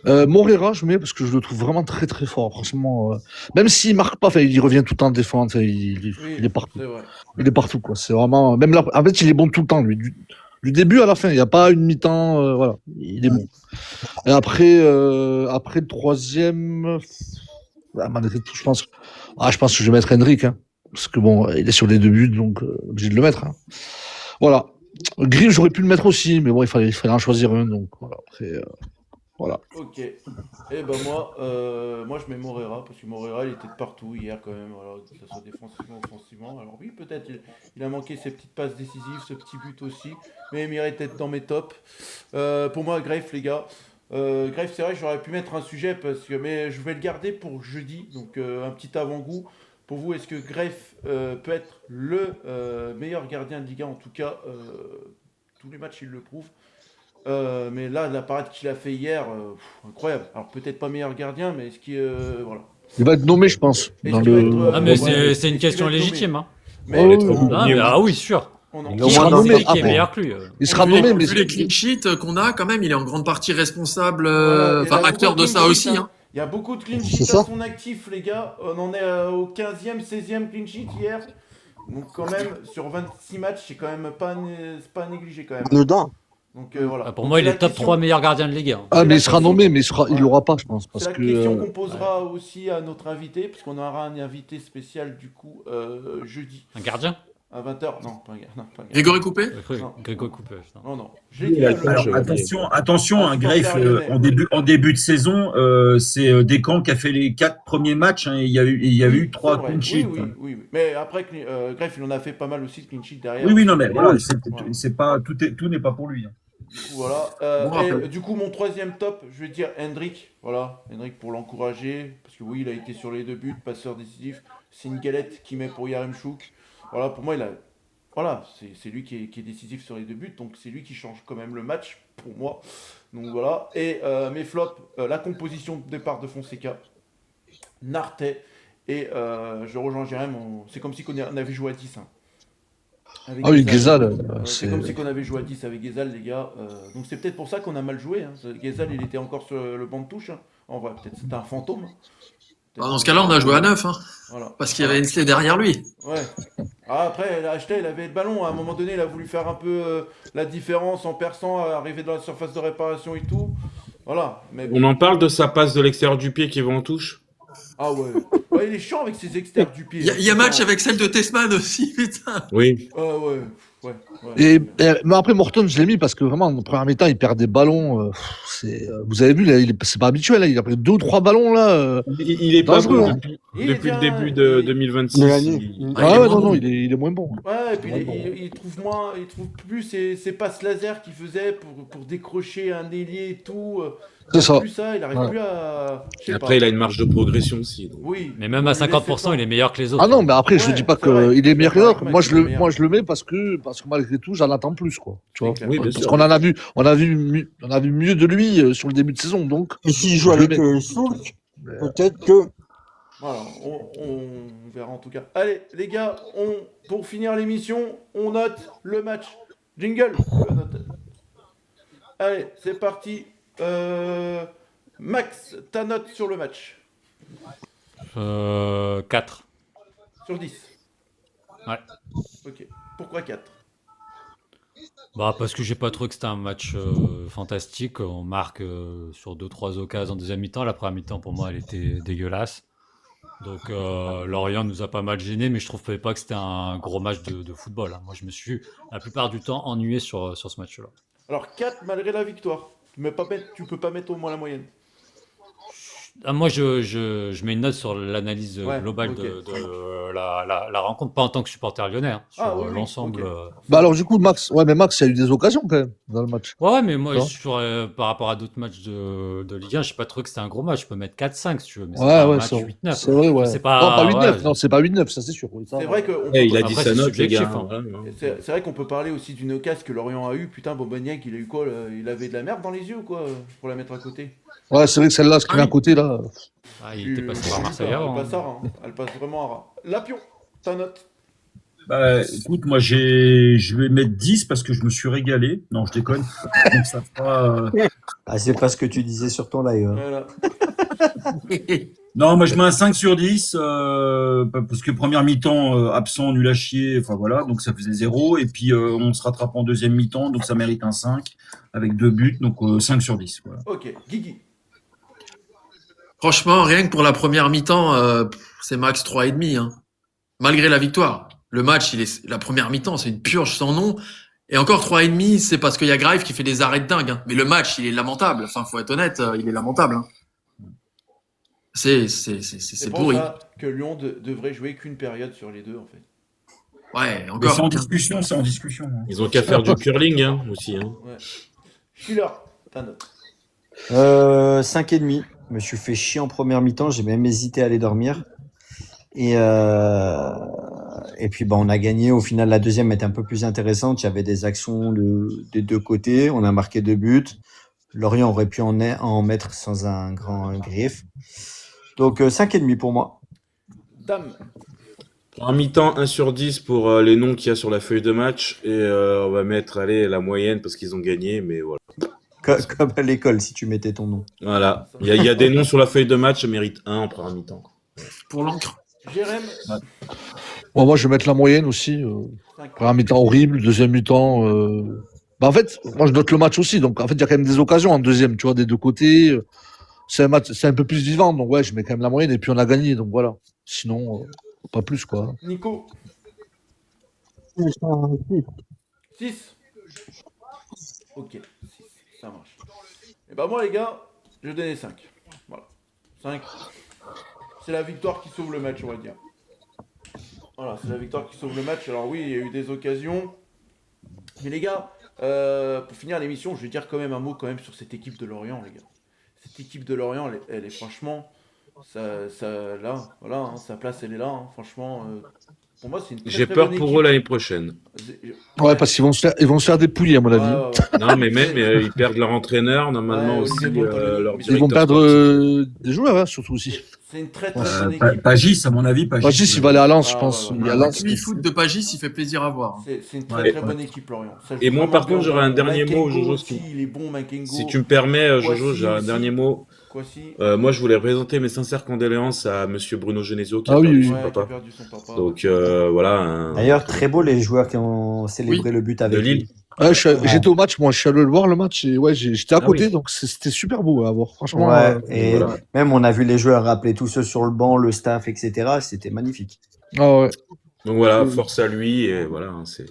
Moreira, je mets parce que je le trouve vraiment très très fort. Franchement, même s'il marque pas, il revient tout le temps en défense, il est partout. C'est vrai. Il est partout, quoi. C'est vraiment, même là, en fait, il est bon tout le temps, lui. Du début à la fin, il n'y a pas une mi-temps, voilà, il est bon. Et après, le troisième, malgré tout, je pense que je vais mettre Henrik, hein, parce que bon, il est sur les 2 buts, donc obligé de le mettre. Hein. Voilà. Griff, j'aurais pu le mettre aussi, mais bon, il fallait en choisir un, donc voilà. Voilà. Ok. Et ben moi, je mets Moreira, parce que Moreira, il était de partout hier quand même, voilà, que ce soit défensivement, offensivement. Alors oui, peut-être il a manqué ses petites passes décisives, ce petit but aussi, mais il mérite d'être dans mes tops. Pour moi, Greif, les gars. Greif, c'est vrai, j'aurais pu mettre un sujet, mais je vais le garder pour jeudi, donc un petit avant-goût. Pour vous, est-ce que Greif peut être le meilleur gardien de Ligue 1? En tout cas, tous les matchs, il le prouve. Mais là, la parade qu'il a fait hier, incroyable. Alors peut-être pas meilleur gardien, mais est-ce qu'il voilà. Il va être nommé, je pense. Est-ce Dans qu'il va le... être, Ah, mais ouais, c'est une est-ce qu'il question va être nommé? légitime. Hein. Mais Oh, être oui. nommé. Ah, mais, ah oui, sûr. on en- Il Qui au moins c'est nommé, qui est après. meilleur que lui Il sera Vu nommé, mais les clean sheets qu'on a, quand même, il est en grande partie responsable, Voilà, et enfin il a acteur beaucoup de clean ça sheets, aussi. Hein. Il y a beaucoup de clean C'est sheets ça. à son actif, les gars. On en est au 15e, 16e clean sheet hier. Donc quand même, sur 26 matchs, c'est quand même c'est pas négligé quand même. Anodin. Donc voilà. Ah, pour Donc, moi, c'est il est la top question- 3 meilleurs gardiens de Ligue 1. Ah, c'est mais la il sera question. nommé, mais il Ouais. l'aura pas, je pense. Parce C'est la que, question qu'on posera aussi à notre invité, puisqu'on aura un invité spécial du coup jeudi Un gardien à 20h. Non, pas un gars. Non, pas un gars. Grégory Coupé. Non. Grégo Coupé. putain. Non. Je l'ai dit. la hein, page, le- Attention, Ah, un Greif, supporter lyonnais. en début de saison, c'est Descamps qui a fait les 4 premiers matchs, hein, et il y a eu c'est 3 vrai. clean sheets. Oui. Mais après, Greff, il en a fait pas mal aussi de clean sheet derrière. Oui, non, mais voilà, Voilà. c'est pas, tout n'est pas pour lui. Hein. Du coup, voilà. Bon rappel. Et du coup, mon troisième top, je vais dire Hendrik. Voilà, Hendrik pour l'encourager. Parce que oui, il a été sur les 2 buts, passeur décisif. C'est une galette qu'il met pour Yaremchuk. Voilà, pour moi, voilà, c'est lui qui est décisif sur les 2 buts. Donc c'est lui qui change quand même le match, pour moi. Donc voilà. Et mes flops, la composition de départ de Fonseca, Nartet. Et je rejoins Jérém, c'est comme si on avait joué à 10. Hein. Avec Ah oui, Ghezal. Ghezal, C'est comme si on avait joué à 10 avec Ghezal, les gars. Donc c'est peut-être pour ça qu'on a mal joué. Hein. Ghezal, il était encore sur le banc de touche. Hein. En vrai, peut-être c'était un fantôme. Bah, dans ce cas-là, on a joué à 9, hein, Voilà. parce qu'il y avait Hensley derrière lui. Ouais. Ah, après, Acheté, il avait le ballon. À un moment donné, il a voulu faire un peu la différence en perçant, arriver dans la surface de réparation et tout. Voilà. Mais On en parle de sa passe de l'extérieur du pied qui va en touche. Ah ouais. Il est chiant avec ses externes du pied. Il y a match avec celle de Tessman aussi, putain. Oui. Ouais. Ouais. Mais après, Morton, je l'ai mis parce que vraiment, en première mi-temps, il perd des ballons. Vous avez vu, là, c'est pas habituel. Là, il a pris 2 ou 3 ballons là. Il est pas Dangereux, bon hein. depuis le début de 2026. De l'année. il- Ah, il est moins Non, bon. il est moins bon. Ouais, et puis Ouais, bon. il trouve plus ces passes laser qu'il faisait pour décrocher un ailier et tout. C'est Il a ça. plus ça, il arrive Ouais. plus à. Je sais Après, pas. il a une marge de progression aussi. Donc. Oui. Mais même à 50%, il est meilleur que les autres. Ah non, mais après, je Ouais, dis pas c'est vrai. qu'il est meilleur que les autres. Mec, Moi, il est meilleur. moi, je le mets parce que malgré tout, j'en attends plus, quoi. Tu vois. C'est clair. Oui, bien Parce sûr. qu'on on a vu mieux de lui sur le début de saison, donc. Et s'il joue Je le avec mets. Soulk, peut-être que. Voilà, on verra en tout cas. Allez, les gars, pour finir l'émission, on note le match. Jingle. Le note. Allez, c'est parti. Max, ta note sur le match 4. sur 10. Ouais. Ok. Pourquoi 4? Bah, parce que j'ai pas trouvé que c'était un match fantastique. On marque sur 2-3 occasions en deuxième mi-temps. La première mi-temps, pour moi, elle était dégueulasse. Donc, Lorient nous a pas mal gêné, mais je trouve pas que c'était un gros match de football, hein. Moi, je me suis la plupart du temps ennuyé sur ce match-là. Alors 4 malgré la victoire. Tu peux pas mettre au moins la moyenne. Ah, moi, je mets une note sur l'analyse Ouais, globale ok. de la rencontre, pas en tant que supporter lyonnais, hein, sur Oui, l'ensemble. ok. Bah alors, du coup, Max, mais Max, il y a eu des occasions quand même dans le match. Ouais, mais moi, Non. par rapport à d'autres matchs de Ligue 1, j'ai pas trouvé que c'était un gros match. Je peux mettre 4-5 si tu veux, mais c'est Ouais, pas un ouais, match c'est 8-9. c'est vrai, ouais. C'est Non, pas 8-9, ouais, non, c'est pas 8-9, ça c'est sûr. Oui, ça, C'est vrai que Il a dit Après, sa c'est note, les subjectif, gars. hein. Voilà. c'est vrai qu'on peut parler aussi d'une occasion que Lorient a eu. Putain, Bobagnac, il a eu quoi là Il avait de la merde dans les yeux ou quoi pour la mettre à côté. Ouais, c'est vrai que celle-là, ce qui Ah vient à oui. côté là. Ah, il était passé par Marseille avant. Elle passe rare, hein. Elle passe vraiment à rare. Lapion, ta note. Bah, écoute, moi, je vais mettre 10 parce que je me suis régalé. Non, je déconne. Donc, ça fera, Ah, c'est pas ce que tu disais sur ton live. Voilà. Non, moi je mets un 5 sur 10, parce que première mi-temps, absent, nul à chier, enfin voilà, donc ça faisait 0. Et puis on se rattrape en deuxième mi-temps, donc ça mérite un 5, avec 2 buts, donc 5 sur 10. Voilà. Ok, Guigui. Franchement, rien que pour la première mi-temps, c'est max 3,5, hein. Malgré la victoire. Le match, la première mi-temps, c'est une purge sans nom. Et encore 3,5, c'est parce qu'il y a Graves qui fait des arrêts de dingue, hein. Mais le match, il est lamentable. Enfin, faut être honnête, il est lamentable, hein. C'est pour pourri. ça que Lyon devrait jouer qu'une période sur les deux en fait. Ouais, Mais encore. c'est en discussion, c'est en discussion, hein. Ils ont qu'à faire du curling hein, aussi. Hein. Ouais. Schiller, ta note. 5,5. Je me suis fait chier en première mi-temps, j'ai même hésité à aller dormir. Et puis on a gagné. Au final, la deuxième était un peu plus intéressante. Il y avait des actions des deux côtés. On a marqué 2 buts. Lorient aurait pu en mettre sans un grand griffe. Donc 5,5 pour moi. Dame. En mi-temps, 1 sur 10 pour les noms qu'il y a sur la feuille de match. Et on va mettre la moyenne parce qu'ils ont gagné. Mais voilà. Comme à l'école, si tu mettais ton nom. Voilà. Il y a des noms sur la feuille de match, ça mérite 1 en première mi-temps. Pour l'encre. Jérém. Bon, moi, je vais mettre la moyenne aussi. Première mi-temps horrible, deuxième mi-temps. En fait, moi, je note le match aussi. Donc, en fait, il y a quand même des occasions en deuxième, tu vois, des deux côtés. C'est un match, c'est un peu plus vivant. Donc, ouais, je mets quand même la moyenne. Et puis, on a gagné. Donc, voilà. Sinon, pas plus, quoi. Nico. 6. Ok, 6. Ça marche. Et bah moi les gars, je vais donner 5. Voilà. 5. C'est la victoire qui sauve le match, on va dire. Voilà, c'est la victoire qui sauve le match. Alors oui, il y a eu des occasions. Mais les gars, pour finir l'émission, je vais dire quand même un mot quand même sur cette équipe de Lorient, les gars. Cette équipe de Lorient, elle est franchement... là, voilà, hein, sa place, elle est là. Hein, franchement, pour moi, c'est une très, J'ai très peur bonne pour équipe. eux l'année prochaine. Ouais, parce qu'ils vont se faire dépouiller, à mon avis. Non, mais même, ils perdent leur entraîneur, normalement Ouais, aussi, Olivier Montagnier. leur Ils Ils vont directeur perdre sportif. des joueurs, hein, surtout aussi. C'est une très très bonne équipe. Pagis, à mon avis, Pagis, il va aller à Lens, je pense. Il y a Le Lens. semi-foot de Pagis, il fait plaisir à voir. C'est une très Ouais, très ouais. bonne équipe, Lorient. Ça joue Et moi, vraiment par contre, bien. j'aurais un dernier mot, Makengo Jojo. aussi, il est bon, Makengo. Si tu me permets, Jojo, Kouassi j'ai un aussi. dernier mot. Kouassi. Moi, je voulais présenter mes sincères condoléances à monsieur Bruno Genesio qui Ah a oui, perdu oui. son Ouais, qui a papa. perdu son papa. Donc voilà. D'ailleurs, très beau les joueurs qui ont célébré le but avec De Lille. lui. Ouais, j'étais au match, moi, je suis allé le voir, le match, et ouais, j'étais à Ah côté, oui. donc c'était super beau à voir. Franchement, Ouais, et voilà. même on a vu les joueurs rappeler tous ceux sur le banc, le staff, etc. C'était magnifique. ah ouais. Donc voilà, force à lui et voilà. C'est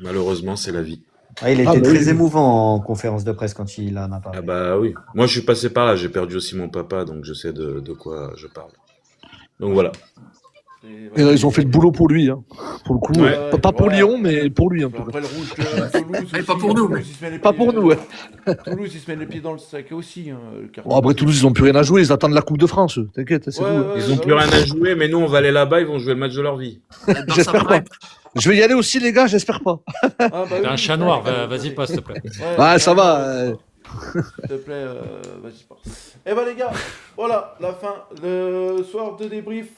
Malheureusement, c'est la vie. Ah, il Ah, était bah très oui. émouvant en conférence de presse quand il en a Ah parlé. bah oui. Moi, je suis passé par là. J'ai perdu aussi mon papa, donc je sais de quoi je parle. Donc voilà. Et là, ils ont fait le boulot pour lui, hein. Pour le coup. Ouais. Pas pour Ouais, Lyon, mais pour lui, en tout cas. Après le rouge de Toulouse Allez, aussi, pas pour nous, Toulouse, mais- il se met les Pas pieds- pour nous, ouais. Toulouse, ils se mettent les pieds dans le sac aussi. Le carton. Bon, après, Toulouse, ils ont plus rien à jouer. Ils attendent la Coupe de France, eux. T'inquiète, c'est Ouais, tout. hein. Ils ont bah plus oui. rien à jouer, mais nous, on va aller là-bas. Ils vont jouer le match de leur vie. Dans sa J'espère pas. prep. Je vais y aller aussi, les gars, j'espère pas. Ah, bah T'es oui, un chat noir, vas-y, pas, s'il te plaît. Ouais, ça va. S'il te plaît, vas-y pas. Eh ben les gars, voilà, la fin, le soir de débrief,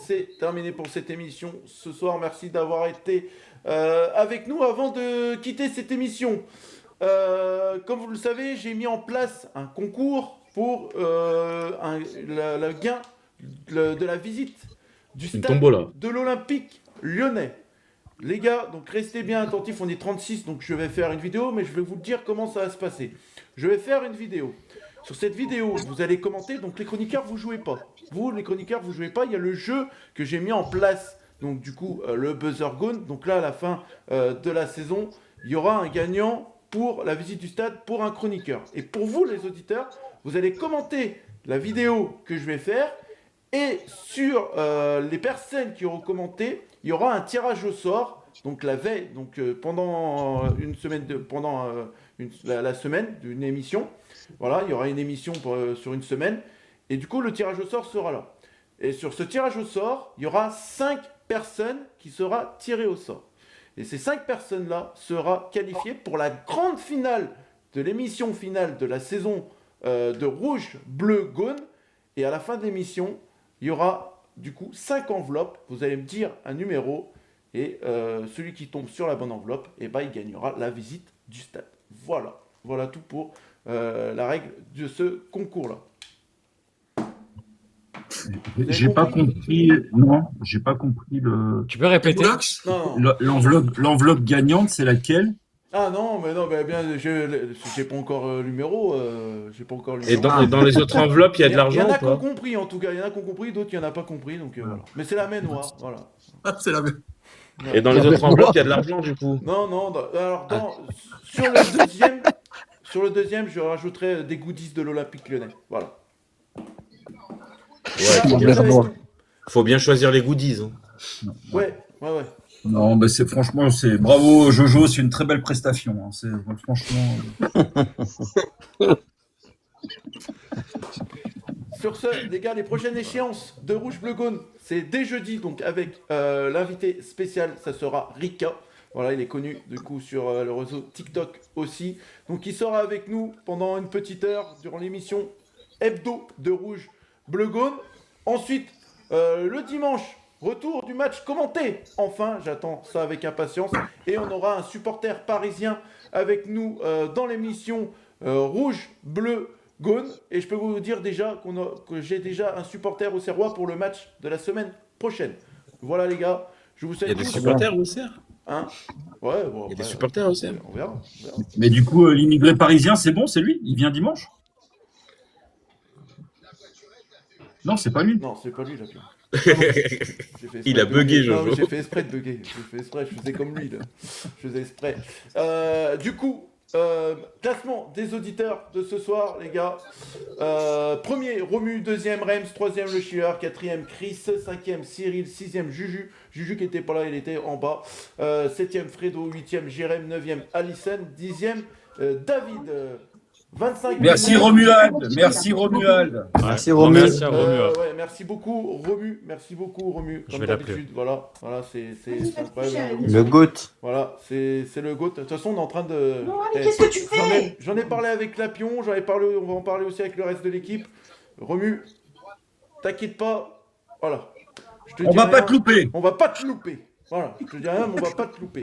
c'est terminé pour cette émission. Ce soir, merci d'avoir été avec nous avant de quitter cette émission. Comme vous le savez, j'ai mis en place un concours pour le gain de la visite du Une stade tombola. de l'Olympique lyonnais. Les gars, donc restez bien attentifs, on est 36, donc je vais faire une vidéo, mais je vais vous dire comment ça va se passer. Je vais faire une vidéo. Sur cette vidéo, vous allez commenter, donc les chroniqueurs, vous jouez pas. Vous, les chroniqueurs, vous jouez pas, il y a le jeu que j'ai mis en place, donc du coup, le Buzzer Gone. Donc là, à la fin de la saison, il y aura un gagnant pour la visite du stade pour un chroniqueur. Et pour vous, les auditeurs, vous allez commenter la vidéo que je vais faire, et sur les personnes qui auront commenté, il y aura un tirage au sort. Donc la veille, donc pendant une semaine, la semaine d'une émission. Voilà, il y aura une émission sur une semaine. Et du coup, le tirage au sort sera là. Et sur ce tirage au sort, il y aura 5 personnes qui seront tirées au sort. Et ces 5 personnes-là seront qualifiées pour la grande finale de l'émission finale de la saison de Rouge, Bleu, Gaune. Et à la fin de l'émission, il y aura du coup 5 enveloppes. Vous allez me dire un numéro et celui qui tombe sur la bonne enveloppe, eh ben, il gagnera la visite du stade. Voilà, voilà tout pour la règle de ce concours-là. J'ai pas compris. Non, j'ai pas compris le. Tu peux répéter? Boulox Non, non. L'enveloppe gagnante, c'est laquelle? Ah non, mais non, bien, j'ai pas encore le numéro. J'ai pas encore le Et numéro. dans les autres enveloppes, il y a de Il y l'argent en a ou qui ont pas? compris en tout cas, il y en a qui ont compris, d'autres il y en a pas compris, donc voilà. Mais c'est la main noire, voilà. Ah, c'est la même. Et dans les autres enveloppes, il y a de l'argent du coup. Non, non, alors Ah. sur le deuxième, je rajouterai des goodies de l'Olympique lyonnais. Voilà. Ouais, faut bien choisir les goodies. Hein. Ouais. Non, mais franchement, c'est bravo Jojo, c'est une très belle prestation. Hein. C'est franchement. Sur ce, les gars, les prochaines échéances de Rouge Bleu Gaune, c'est dès jeudi, donc avec l'invité spécial, ça sera Rika. Voilà, il est connu du coup sur le réseau TikTok aussi. Donc il sera avec nous pendant une petite heure durant l'émission hebdo de Rouge Bleu Gaune. Ensuite, le dimanche, retour du match commenté. Enfin, j'attends ça avec impatience. Et on aura un supporter parisien avec nous dans l'émission Rouge Bleu Gaune. Et je peux vous dire déjà que j'ai déjà un supporter au Serrois pour le match de la semaine prochaine. Voilà les gars, je vous Il y souhaite a des tous... supporters au CER. Hein ouais, bon, Il y a après, des supporters au CER. on verra. Mais du coup, l'immigré parisien, c'est bon, c'est lui? Il vient dimanche? Non, c'est pas lui. Non, c'est pas lui, là. Il a bugué, Jojo. Non, j'ai fait exprès de bugger. Je faisais comme lui, là. Je faisais exprès. Du coup, classement des auditeurs de ce soir, les gars. Premier, Romu. Deuxième, Rems. Troisième, Le Chiller. Quatrième, Chris. Cinquième, Cyril. Sixième, Juju. Juju qui était pas là, il était en bas. Septième, Fredo. Huitième, Jérém. Neuvième, Alison. Dixième, David. 25. Merci Romuald. Merci Romuald. Merci Romu. Merci à Romu. Ouais, merci beaucoup Romu, Je comme vais l'appeler. d'habitude. Voilà, c'est incroyable. Le GOAT. Voilà, c'est le GOAT. De toute façon, on est en train de. Non, allez, qu'est-ce que tu fais? J'en ai parlé avec Lapion, on va en parler aussi avec le reste de l'équipe. Romu, t'inquiète pas. Voilà. Je te On dis va pas rien, te louper. On va pas te louper. Voilà, je te dis rien, mais on va pas te louper.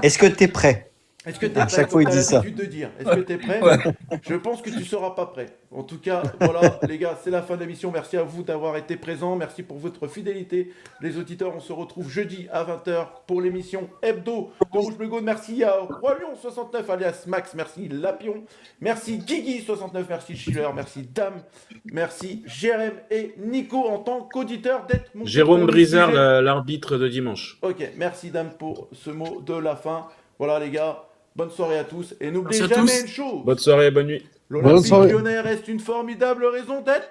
Est-ce que t'es prêt? Est-ce que t'es À prêt? chaque fois, il Comme t'as dit ça. l'habitude de dire. Est-ce que t'es prêt? Ouais. Je pense que tu seras pas prêt. En tout cas, voilà, les gars, c'est la fin de l'émission. Merci à vous d'avoir été présents. Merci pour votre fidélité. Les auditeurs, on se retrouve jeudi à 20h pour l'émission Hebdo de Rouge Bleu Gaune. Merci à Roi Lion 69 alias Max. Merci Lapion. Merci Guigui 69. Merci Schiller. Merci Dame. Merci Jérém et Nico en tant qu'auditeur d'être mon Jérôme premier Brizard, sujet. l'arbitre de dimanche. Ok, merci Dame pour ce mot de la fin. Voilà les gars, bonne soirée à tous. Et n'oubliez Merci à jamais tous. une chose, Bonne soirée, bonne nuit. Bonne l'Olympique soirée. lyonnais reste une formidable raison d'être.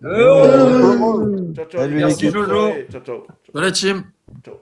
Salut, Ciao, ciao. les les gars, Merci, bonne Jojo. soirée. Ciao, ciao. Voilà, team. Ciao.